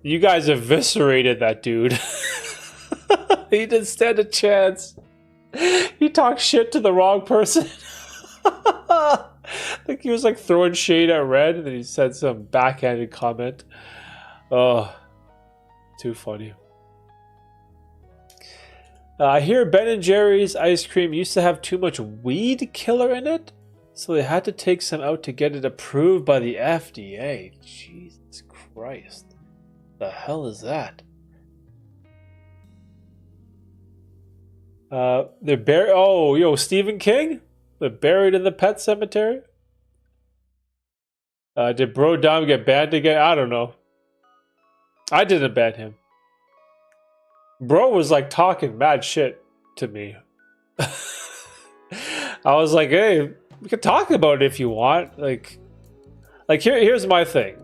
You guys eviscerated that dude. He didn't stand a chance. He talked shit to the wrong person. Like he was like throwing shade at Red, and then he said some backhanded comment. Oh, too funny. I hear Ben and Jerry's ice cream used to have too much weed killer in it, so they had to take some out to get it approved by the FDA. Jesus Christ. The hell is that? They're buried. Oh, yo, Stephen King? They're buried in the pet cemetery? Did Bro Dom get banned again? I don't know. I didn't ban him. Bro was like talking mad shit to me. I was like, hey, we can talk about it if you want. Like here's my thing.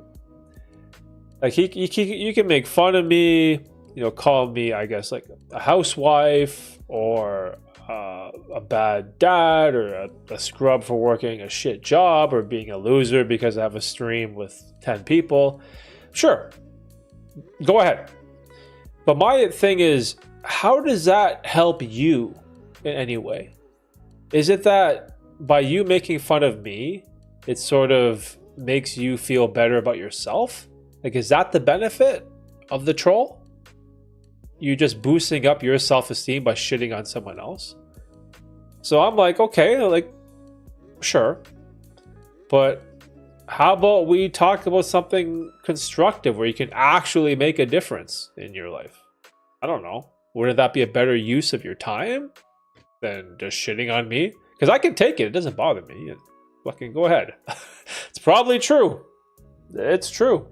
Like you can make fun of me, you know, call me, I guess, like a housewife or a bad dad or a scrub for working a shit job or being a loser because I have a stream with 10 people. Sure, go ahead. But my thing is, how does that help you in any way? Is it that by you making fun of me, it sort of makes you feel better about yourself? Like, is that the benefit of the troll? You just boosting up your self-esteem by shitting on someone else? So I'm like, okay, like, sure. But how about we talk about something constructive where you can actually make a difference in your life? I don't know. Wouldn't that be a better use of your time than just shitting on me? Because I can take it. It doesn't bother me. Fucking go ahead. It's probably true. It's true.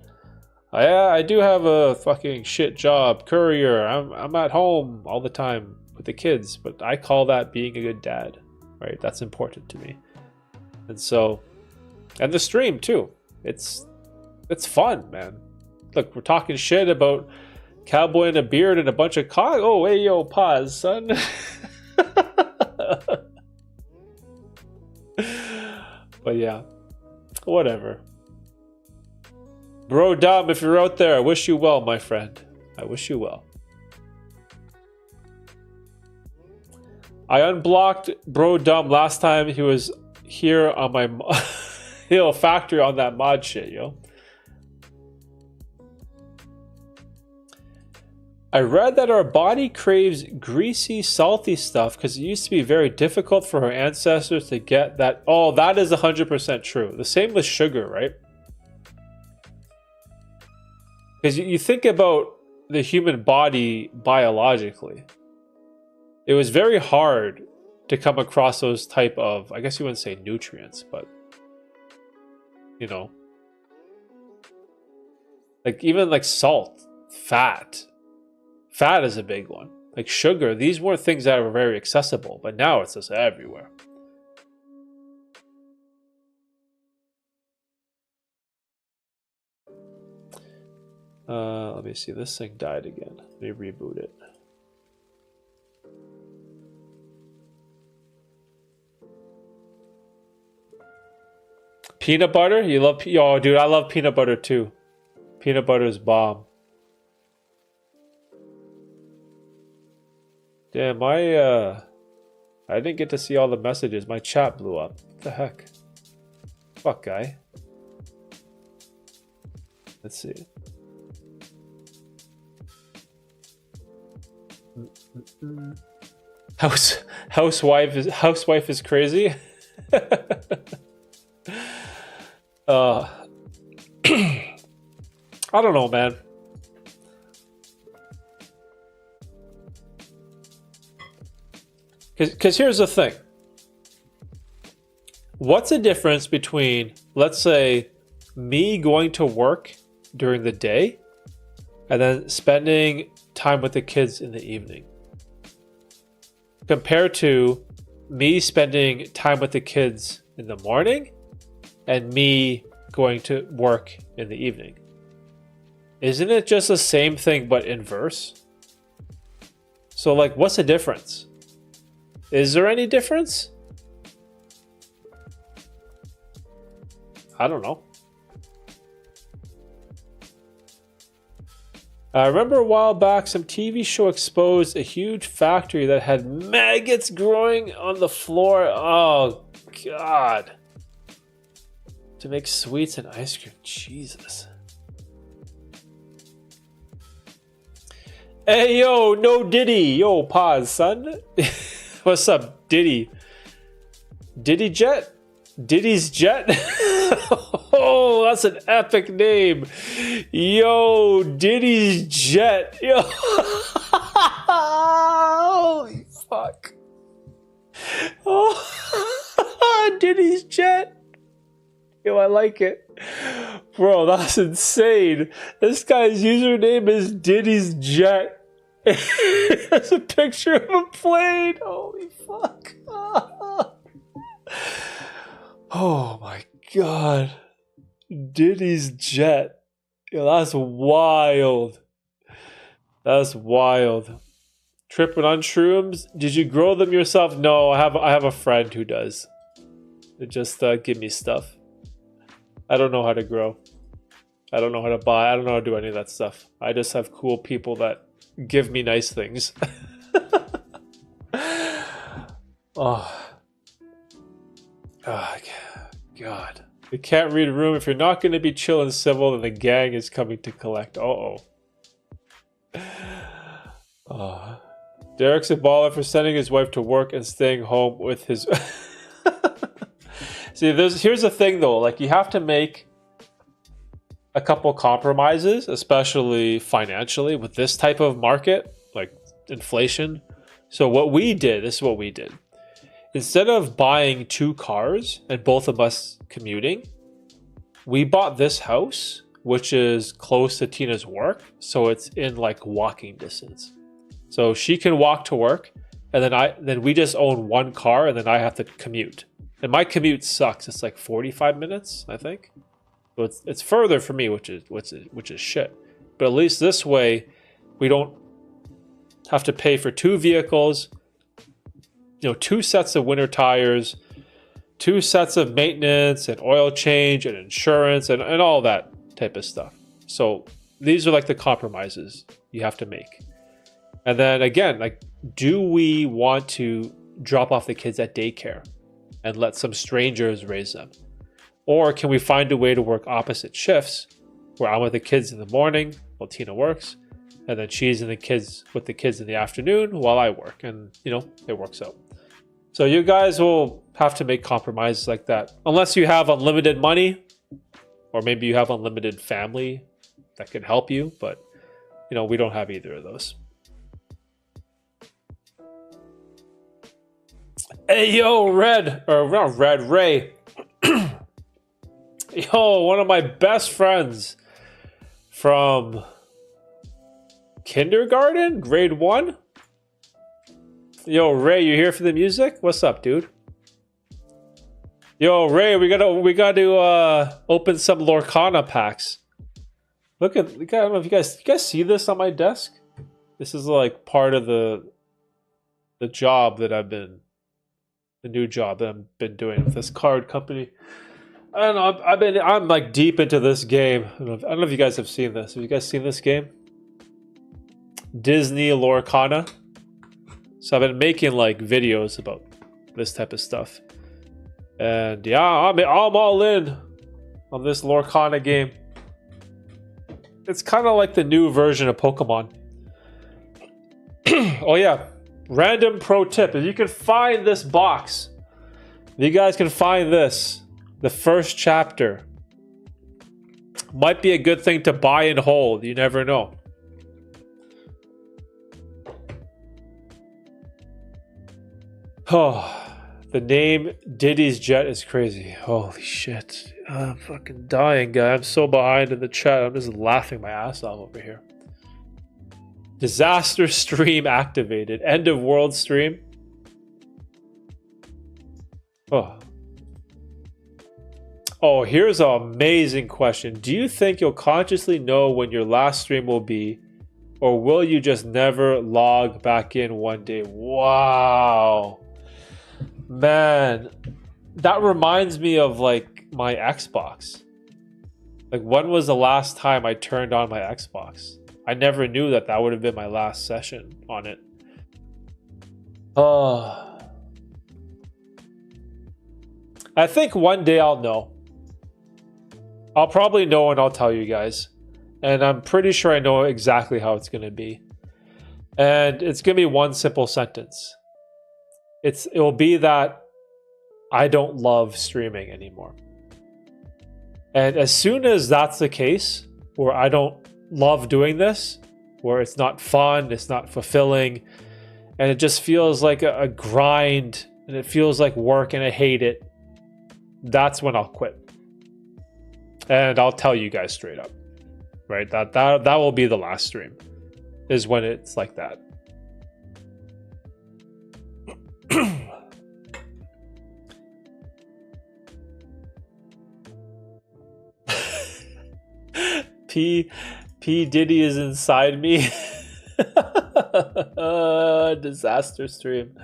I do have a fucking shit job, courier. I'm at home all the time with the kids, but I call that being a good dad, right? That's important to me. And so, and the stream too. It's fun, man. Look, we're talking shit about cowboy in a beard and a bunch of cock. Oh, hey, yo, pause, son. But yeah, whatever. Bro Dom, if you're out there, I wish you well, my friend. I wish you well. I unblocked Bro Dom last time he was here on my factory on that mod shit, yo. I read that our body craves greasy, salty stuff because it used to be very difficult for our ancestors to get that. Oh, that is 100% true. The same with sugar, right? Because you think about the human body biologically. It was very hard to come across those type of, I guess you wouldn't say nutrients, but, you know, like even like salt, fat. Fat is a big one. Like sugar, these weren't things that were very accessible, but now it's just everywhere. Let me see. This thing died again. Let me reboot it. Peanut butter? You love? Oh, dude, I love peanut butter too. Peanut butter is bomb. Damn, I didn't get to see all the messages. My chat blew up. What the heck? Fuck, guy. Let's see. Housewife is crazy. I don't know, man. Because here's the thing. What's the difference between, let's say, me going to work during the day and then spending time with the kids in the evening, compared to me spending time with the kids in the morning and me going to work in the evening. Isn't it just the same thing but inverse? So like, what's the difference? Is there any difference? I don't know. I remember a while back some TV show exposed a huge factory that had maggots growing on the floor. Oh God. To make sweets and ice cream. Jesus. Hey yo, no Diddy. Yo, pause, son. What's up, Diddy? Diddy Jet? Diddy's Jet? Oh, that's an epic name. Yo, Diddy's Jet. Yo. Holy fuck. Oh, Diddy's Jet. Yo, I like it. Bro, that's insane. This guy's username is Diddy's Jet. There's a picture of a plane. Holy fuck. Oh my God. Diddy's Jet. Yo, that's wild. That's wild. Tripping on shrooms? Did you grow them yourself? No, I have a friend who does. They just give me stuff. I don't know how to grow. I don't know how to buy. I don't know how to do any of that stuff. I just have cool people that give me nice things. Oh, God. You can't read a room. If you're not going to be chill and civil, then the gang is coming to collect. Uh-oh. Oh. Derek's a baller for sending his wife to work and staying home with his... See, here's the thing, though. Like, you have to make a couple compromises, especially financially, with this type of market, like inflation. So what we did, this is what we did. Instead of buying 2 cars and both of us commuting, we bought this house, which is close to Tina's work. So it's in like walking distance. So she can walk to work, and then we just own 1 car, and then I have to commute. And my commute sucks. It's like 45 minutes, I think. So it's further for me, which is shit. But at least this way, we don't have to pay for 2 vehicles, 2 sets of winter tires, 2 sets of maintenance and oil change and insurance and all that type of stuff. So these are like the compromises you have to make. And then again, like, do we want to drop off the kids at daycare and let some strangers raise them? Or can we find a way to work opposite shifts where I'm with the kids in the morning while Tina works, and then she's with the kids in the afternoon while I work, and it works out. So you guys will have to make compromises like that. Unless you have unlimited money, or maybe you have unlimited family that can help you, but we don't have either of those. Hey yo, Ray. Yo, one of my best friends from kindergarten, grade 1. Yo, Ray, you here for the music? What's up, dude? Yo, Ray, we gotta open some Lorcana packs. I don't know if you guys see this on my desk. This is like part of the job that the new job that I've been doing with this card company. I don't know. I'm like deep into this game. I don't know if you guys have seen this. Have you guys seen this game? Disney Lorcana. So I've been making like videos about this type of stuff. And yeah, I'm all in on this Lorcana game. It's kind of like the new version of Pokemon. Oh yeah, random pro tip. If you can find this box, if you guys can find this, the first chapter, might be a good thing to buy and hold. You never know. Oh, the name Diddy's Jet is crazy. Holy shit. I'm fucking dying, guy. I'm so behind in the chat. I'm just laughing my ass off over here. Disaster stream activated. End of world stream. Oh. Oh, here's an amazing question. Do you think you'll consciously know when your last stream will be, or will you just never log back in one day? Wow. Man, that reminds me of like my Xbox. Like, when was the last time I turned on my Xbox? I never knew that would have been my last session on it. I think one day I'll know. I'll probably know and I'll tell you guys. And I'm pretty sure I know exactly how it's going to be. And it's going to be one simple sentence. It will be that I don't love streaming anymore. And as soon as that's the case, where I don't love doing this, where it's not fun, it's not fulfilling, and it just feels like a grind, and it feels like work, and I hate it, that's when I'll quit. And I'll tell you guys straight up, right? That will be the last stream, is when it's like that. P Diddy is inside me. Disaster stream.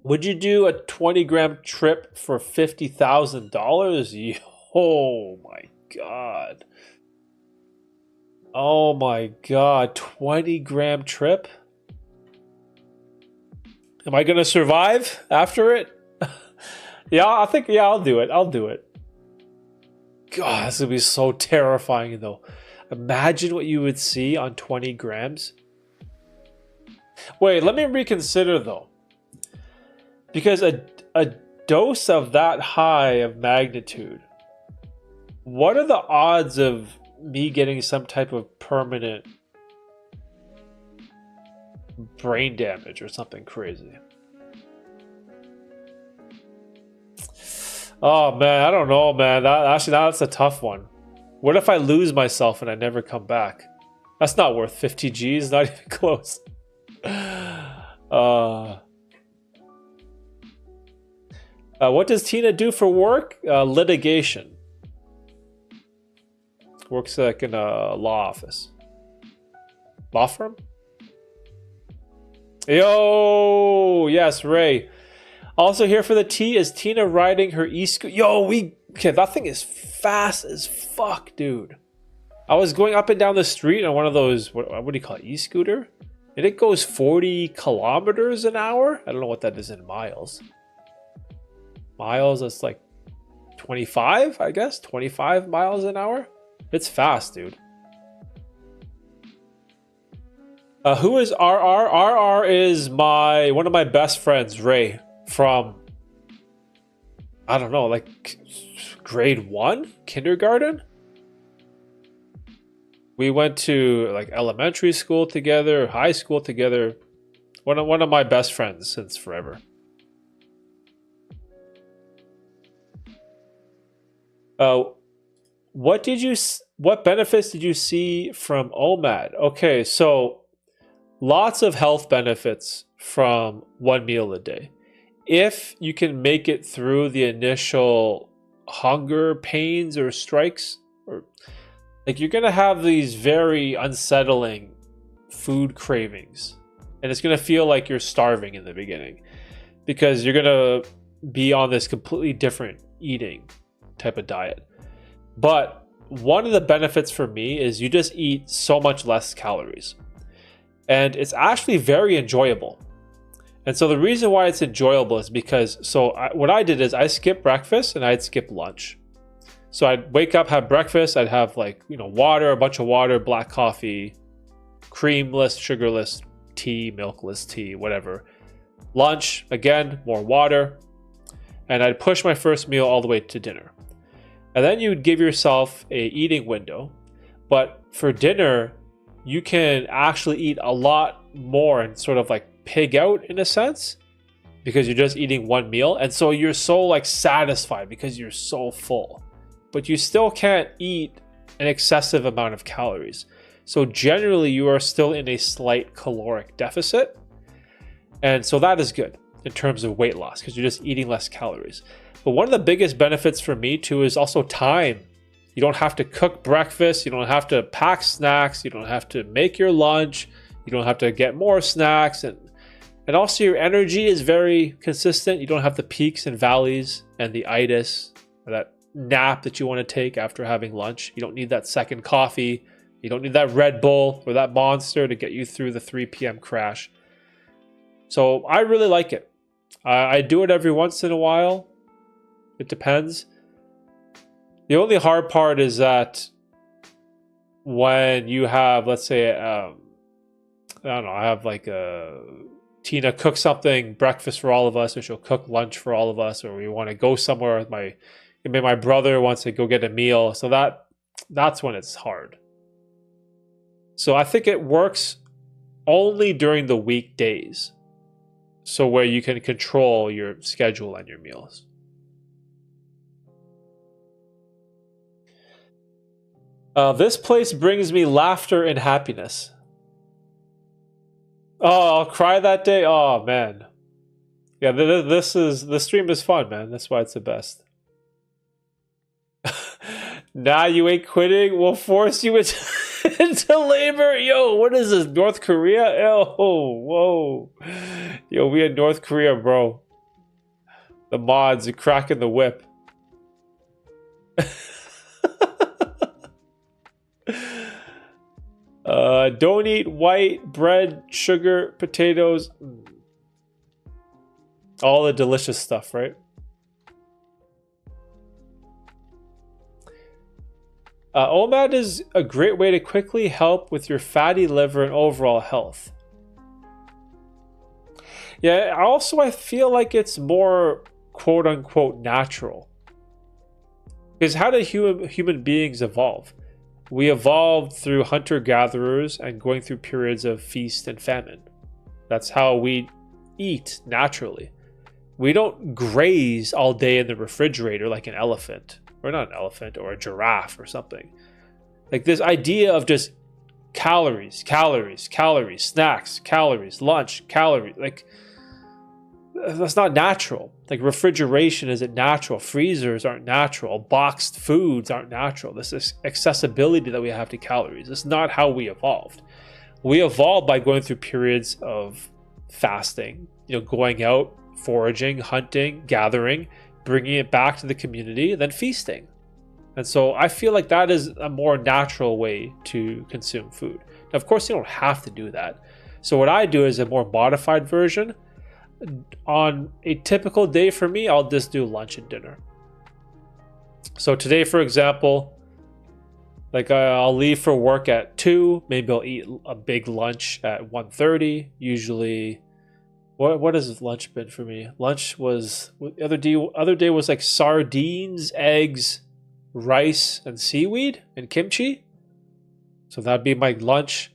Would you do a 20-gram trip for $50,000? Oh my god. Oh my god. 20-gram trip? Am I gonna survive after it? Yeah, I think, yeah, I'll do it. I'll do it. God, this would be so terrifying though. Imagine what you would see on 20 grams. Wait, let me reconsider though. Because a dose of that high of magnitude, what are the odds of me getting some type of permanent brain damage or something crazy? Oh man, I don't know, man. That's a tough one. What if I lose myself and I never come back? That's not worth 50 G's, not even close. What does Tina do for work? Litigation. Works like in a law office. Law firm? Yo, yes, Ray. Also here for the tea is Tina riding her e-scooter. Yo, okay, that thing is fast as fuck, dude. I was going up and down the street on one of those, what do you call it, e-scooter? And it goes 40 kilometers an hour? I don't know what that is in miles. Miles, that's like 25, I guess? 25 miles an hour? It's fast, dude. Who is RR? RR is one of my best friends, Ray. From, I don't know, like grade 1, kindergarten. We went to like elementary school together, high school together. One of my best friends since forever. What benefits did you see from OMAD? Okay, so lots of health benefits from one meal a day. If you can make it through the initial hunger pains or strikes, or like you're gonna have these very unsettling food cravings, and it's gonna feel like you're starving in the beginning because you're gonna be on this completely different eating type of diet. But one of the benefits for me is you just eat so much less calories, and it's actually very enjoyable. And so the reason why it's enjoyable is because, what I did is I skipped breakfast and I'd skip lunch. So I'd wake up, have breakfast, I'd have water, a bunch of water, black coffee, creamless, sugarless tea, milkless tea, whatever. Lunch, again, more water. And I'd push my first meal all the way to dinner. And then you'd give yourself a eating window. But for dinner, you can actually eat a lot more and sort of like pig out in a sense, because you're just eating one meal, and so you're so like satisfied because you're so full, but you still can't eat an excessive amount of calories. So generally you are still in a slight caloric deficit, and so that is good in terms of weight loss because you're just eating less calories. But one of the biggest benefits for me too is also time. You don't have to cook breakfast. You don't have to pack snacks. You don't have to make your lunch. You don't have to get more snacks. And also your energy is very consistent. You don't have the peaks and valleys and the itis, or that nap that you want to take after having lunch. You don't need that second coffee. You don't need that Red Bull or that Monster to get you through the 3 p.m. crash. So I really like it. I do it every once in a while. It depends. The only hard part is that when you have, let's say, I don't know, I have like Tina cook something, breakfast for all of us, or she'll cook lunch for all of us, or we want to go somewhere with maybe my brother wants to go get a meal. So that's when it's hard. So I think it works only during the weekdays. So where you can control your schedule and your meals. This place brings me laughter and happiness. Oh, I'll cry that day. Oh man, yeah. The stream is fun, man. That's why it's the best. Nah, you ain't quitting. We'll force you into labor. Yo, what is this? North Korea? Oh, whoa. Yo, we in North Korea, bro. The mods are cracking the whip. Don't eat white bread, sugar, potatoes. All the delicious stuff, right? OMAD is a great way to quickly help with your fatty liver and overall health. Yeah, also I feel like it's more quote-unquote natural. Because how do human beings evolve? We evolved through hunter-gatherers and going through periods of feast and famine. That's how we eat naturally. We don't graze all day in the refrigerator like an elephant. Or not an elephant, or a giraffe or something. Like this idea of just calories, snacks, calories, lunch, calories. Like, that's not natural. Like refrigeration isn't natural. Freezers aren't natural. Boxed foods aren't natural. This is accessibility that we have to calories. It's not how we evolved. We evolved by going through periods of fasting, going out, foraging, hunting, gathering, bringing it back to the community, then feasting. And so I feel like that is a more natural way to consume food. Now, of course, you don't have to do that. So what I do is a more modified version. On a typical day for me, I'll just do lunch and dinner. So today, for example, like I'll leave for work at 2. Maybe I'll eat a big lunch at 1:30. Usually, what has lunch been for me? Lunch was the other day was like sardines, eggs, rice, and seaweed and kimchi. So that'd be my lunch.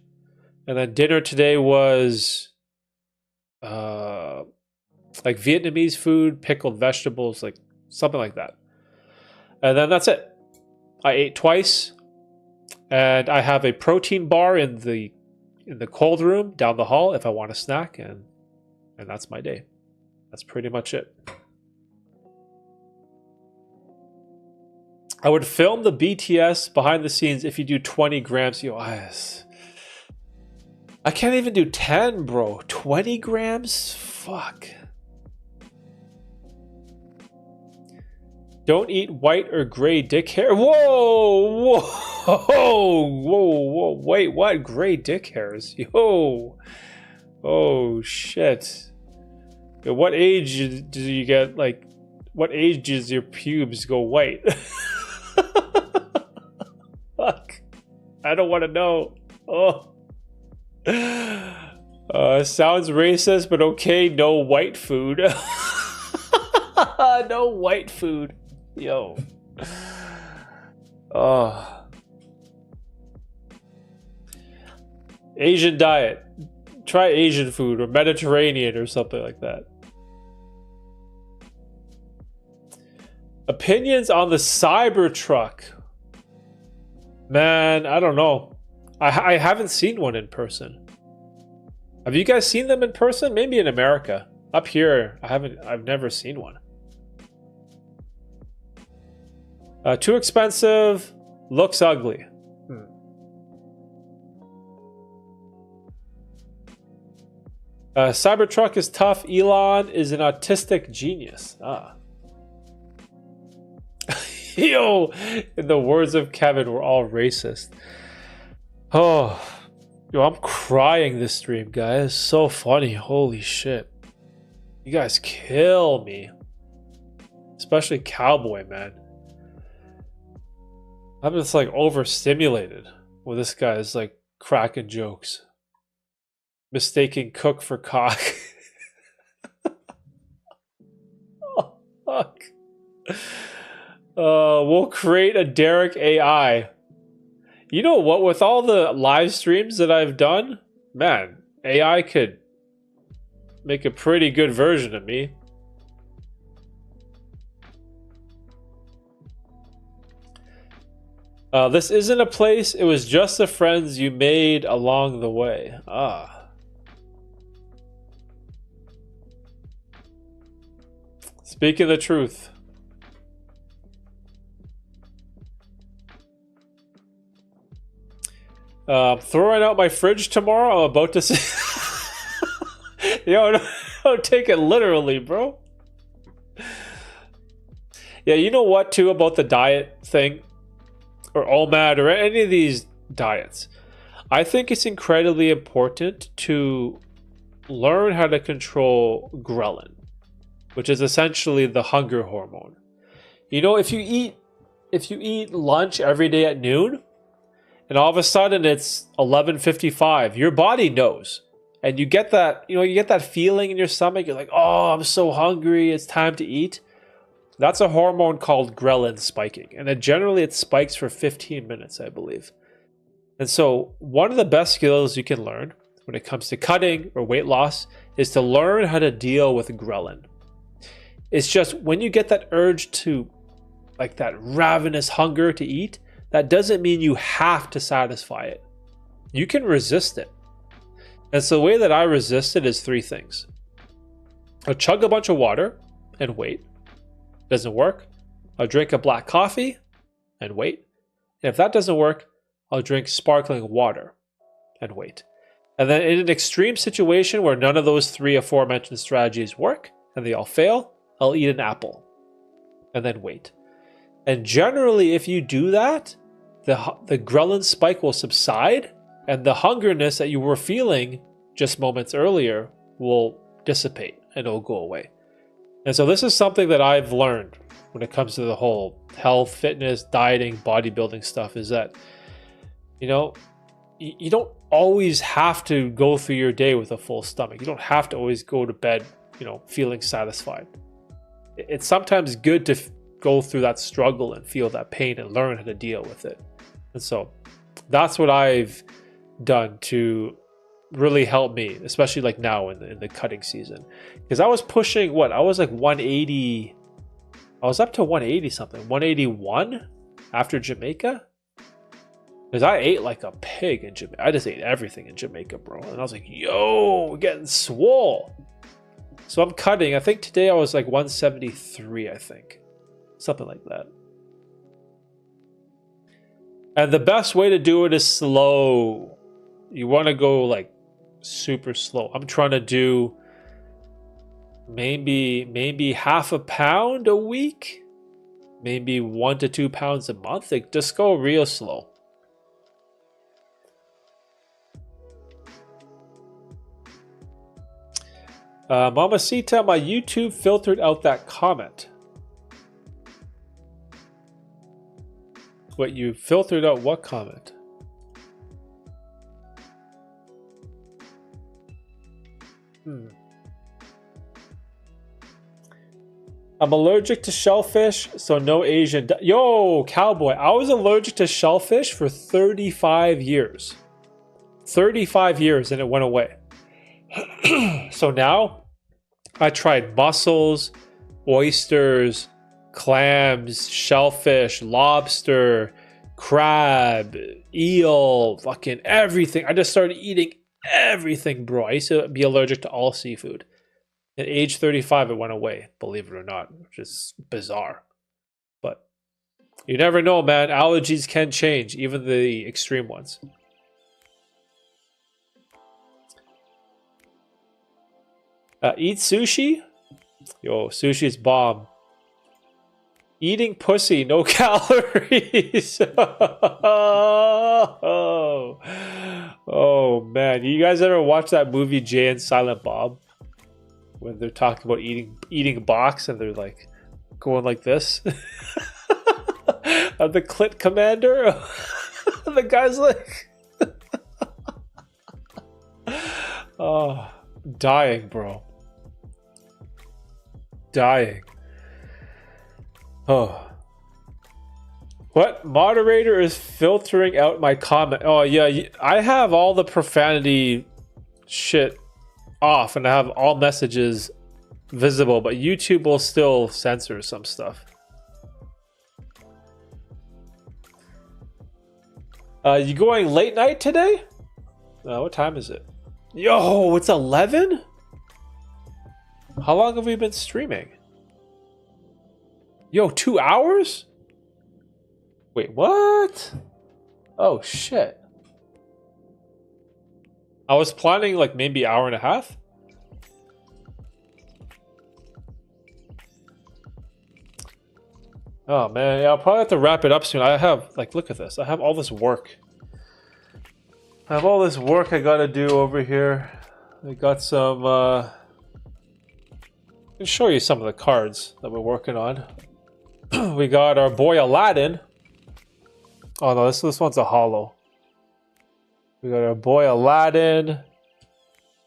And then dinner today was like Vietnamese food, pickled vegetables, like something like that. And then that's it. I ate twice, and I have a protein bar in the cold room down the hall if I want a snack, and that's my day. That's pretty much it. I would film the BTS behind the scenes if you do 20 grams. I can't even do 10, bro. 20 grams? Fuck. Don't eat white or gray dick hair. Whoa! Wait, what? Gray dick hairs? Yo! Oh, shit. At what age do you get, like, what age does your pubes go white? Fuck. I don't want to know. Oh. Sounds racist, but okay. No white food. No white food. Yo. Oh. Asian diet. Try Asian food or Mediterranean or something like that. Opinions on the Cybertruck. Man, I don't know. I haven't seen one in person. Have you guys seen them in person? Maybe in America. Up here, I've never seen one. Too expensive, looks ugly. Cybertruck is tough. Elon is an autistic genius. Yo, in the words of Kevin, we're all racist. Oh, yo, I'm crying this stream, guys. It's so funny. Holy shit. You guys kill me. Especially Cowboy, man. I'm just like overstimulated when this guy is like cracking jokes. Mistaking cook for cock. Oh, fuck. We'll create a Derek AI. You know what? With all the live streams that I've done, man, AI could make a pretty good version of me. This isn't a place. It was just the friends you made along the way. Speaking the truth. Throwing out my fridge tomorrow. I'm about to say. Yo, don't take it literally, bro. Yeah, you know what, too, about the diet thing? Or OMAD or any of these diets. I think it's incredibly important to learn how to control ghrelin, which is essentially the hunger hormone. You know, if you eat lunch every day at noon, and all of a sudden it's 11:55, your body knows. And you get that, you get that feeling in your stomach. You're like, oh, I'm so hungry. It's time to eat. That's a hormone called ghrelin spiking. And generally it spikes for 15 minutes, I believe. And so one of the best skills you can learn when it comes to cutting or weight loss is to learn how to deal with ghrelin. It's just when you get that urge to, like that ravenous hunger to eat, that doesn't mean you have to satisfy it. You can resist it. And so the way that I resist it is 3 things. I'll chug a bunch of water and wait. Doesn't work. I'll drink a black coffee and wait. And if that doesn't work, I'll drink sparkling water and wait. And then in an extreme situation where none of those 3 aforementioned strategies work and they all fail, I'll eat an apple and then wait. And generally, if you do that, the ghrelin spike will subside and the hungerness that you were feeling just moments earlier will dissipate and it'll go away. And so this is something that I've learned when it comes to the whole health, fitness, dieting, bodybuilding stuff is that, you don't always have to go through your day with a full stomach. You don't have to always go to bed, feeling satisfied. It's sometimes good to go through that struggle and feel that pain and learn how to deal with it. And so that's what I've done to really help me, especially like now in the cutting season, because I was pushing I was like 180. I was up to 180 something, 181 after Jamaica, because I ate like a pig in Jamaica. I just ate everything in Jamaica, bro. And I was like, yo, we're getting swole. So I'm cutting. I think today I was like 173, I think, something like that. And the best way to do it is slow. You want to go like super slow. I'm trying to do maybe half a pound a week, maybe 1 to 2 pounds a month. Like, just go real slow. Mamacita, my YouTube filtered out that comment. What, you filtered out what comment? I'm allergic to shellfish, so no Asian. Yo, Cowboy, I was allergic to shellfish for 35 years. 35 years and it went away. So now I tried mussels, oysters, clams, shellfish, lobster, crab, eel, fucking everything. I just started eating everything, bro. I used to be allergic to all seafood. At age 35, it went away, believe it or not, which is bizarre. But You never know, man. Allergies can change, even the extreme ones. Eat sushi? Yo, sushi's bomb. Eating pussy, no calories. Oh man, you guys ever watch that movie Jay and Silent Bob? When they're talking about eating box and they're like going like this. The clit commander. The guy's like oh, dying, bro. Dying. Oh. What? Moderator is filtering out my comment. Oh, yeah. I have all the profanity shit off and I have all messages visible, but YouTube will still censor some stuff. You going late night today? What time is it? Yo, it's 11? How long have we been streaming? Yo, 2 hours? Wait, what? Oh, shit. I was planning like maybe hour and a half. Oh, man. Yeah, I'll probably have to wrap it up soon. I have, like, look at this. I have all this work. I have all this work I gotta do over here. I got some, I can show you some of the cards that we're working on. We got our boy Aladdin. Oh no, this one's a holo. We got our boy Aladdin.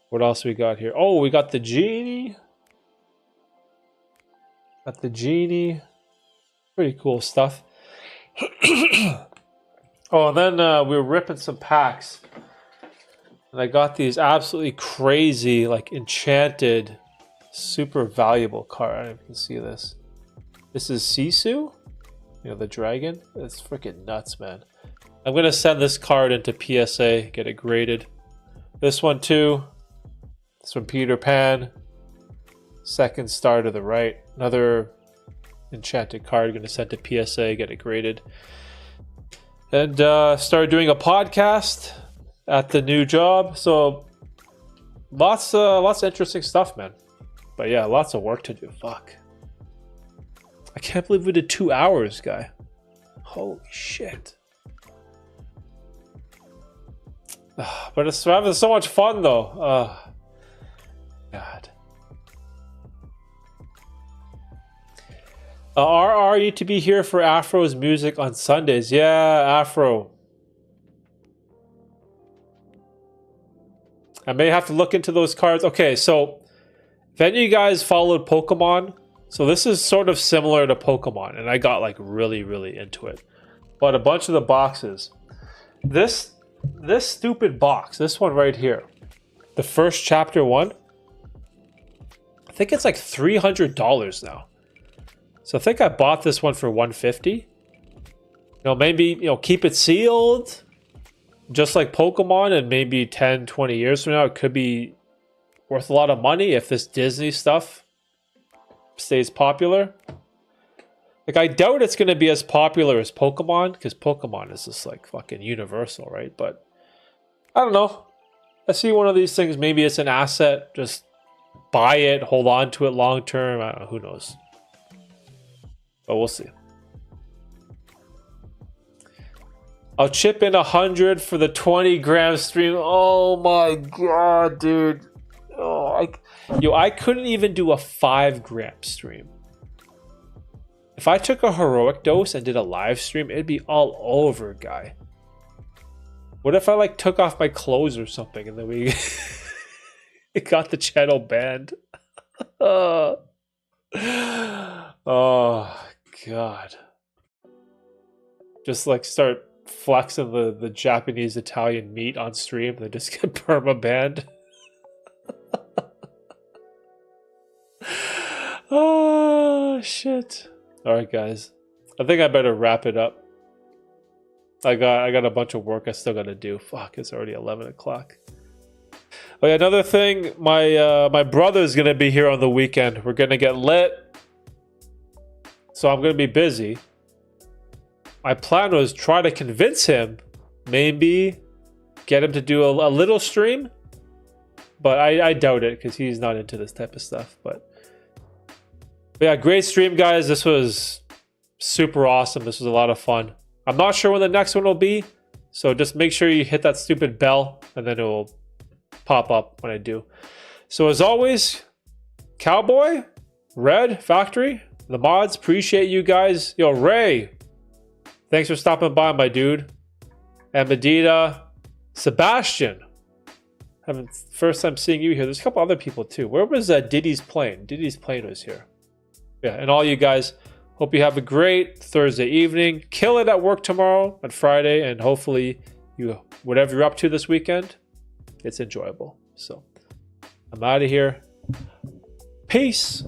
What else we got here? Oh, we got the genie. Got the genie. Pretty cool stuff. Oh, and then we were ripping some packs. And I got these absolutely crazy, like enchanted, super valuable card. I don't know if you can see this. This is Sisu, you know, the dragon. It's freaking nuts, man. I'm going to send this card into PSA, get it graded. This one too. This one, Peter Pan. Second star to the right. Another enchanted card, going to send to PSA, get it graded. And started doing a podcast at the new job. So lots of interesting stuff, man. But yeah, lots of work to do. Fuck. I can't believe we did 2 hours, guy. Holy shit. But it's having so much fun, though. God. RR, you to be here for Afro's music on Sundays. Yeah, Afro. I may have to look into those cards. Okay, so if any of you guys followed Pokemon, so this is sort of similar to Pokemon, and I got like really, really into it. But a bunch of the boxes. This stupid box, this one right here, the first chapter one, I think it's like $300 now. So I think I bought this one for $150. You know, maybe, you know, keep it sealed, just like Pokemon, and maybe 10, 20 years from now, it could be worth a lot of money if this Disney stuff stays popular. Like, I doubt it's going to be as popular as Pokemon, because Pokemon is just like fucking universal, right? But I don't know. I see one of these things, maybe it's an asset, just buy it, hold on to it long term. I don't know, who knows? But we'll see. I'll chip in 100 for the 20-gram stream. Oh my god, dude. Oh, I couldn't even do a 5-gram stream. If I took a heroic dose and did a live stream, it'd be all over, guy. What if I like took off my clothes or something and then we got the channel banned? Oh god. Just like start flexing the Japanese Italian meat on stream and then just get perma banned. Oh shit. Alright guys, I think I better wrap it up. I got a bunch of work I still gotta do. Fuck, it's already 11 o'clock. Oh yeah, another thing, my brother's gonna be here on the weekend. We're gonna get lit, so I'm gonna be busy. my plan was try to convince him, maybe get him to do a little stream, but I doubt it because he's not into this type of stuff. But yeah, great stream, guys. This was super awesome. This was a lot of fun. I'm not sure when the next one will be, so just make sure you hit that stupid bell and then it will pop up when I do. So as always, Cowboy, Red, Factory, the mods, appreciate you guys. Yo, Ray, thanks for stopping by, my dude. And Medina, Sebastian, first time seeing you here. There's a couple other people too. Where was Diddy's plane? Diddy's plane was here. Yeah, and all you guys, hope you have a great Thursday evening. Kill it at work tomorrow and Friday, and hopefully you, whatever you're up to this weekend, it's enjoyable. So I'm out of here. Peace.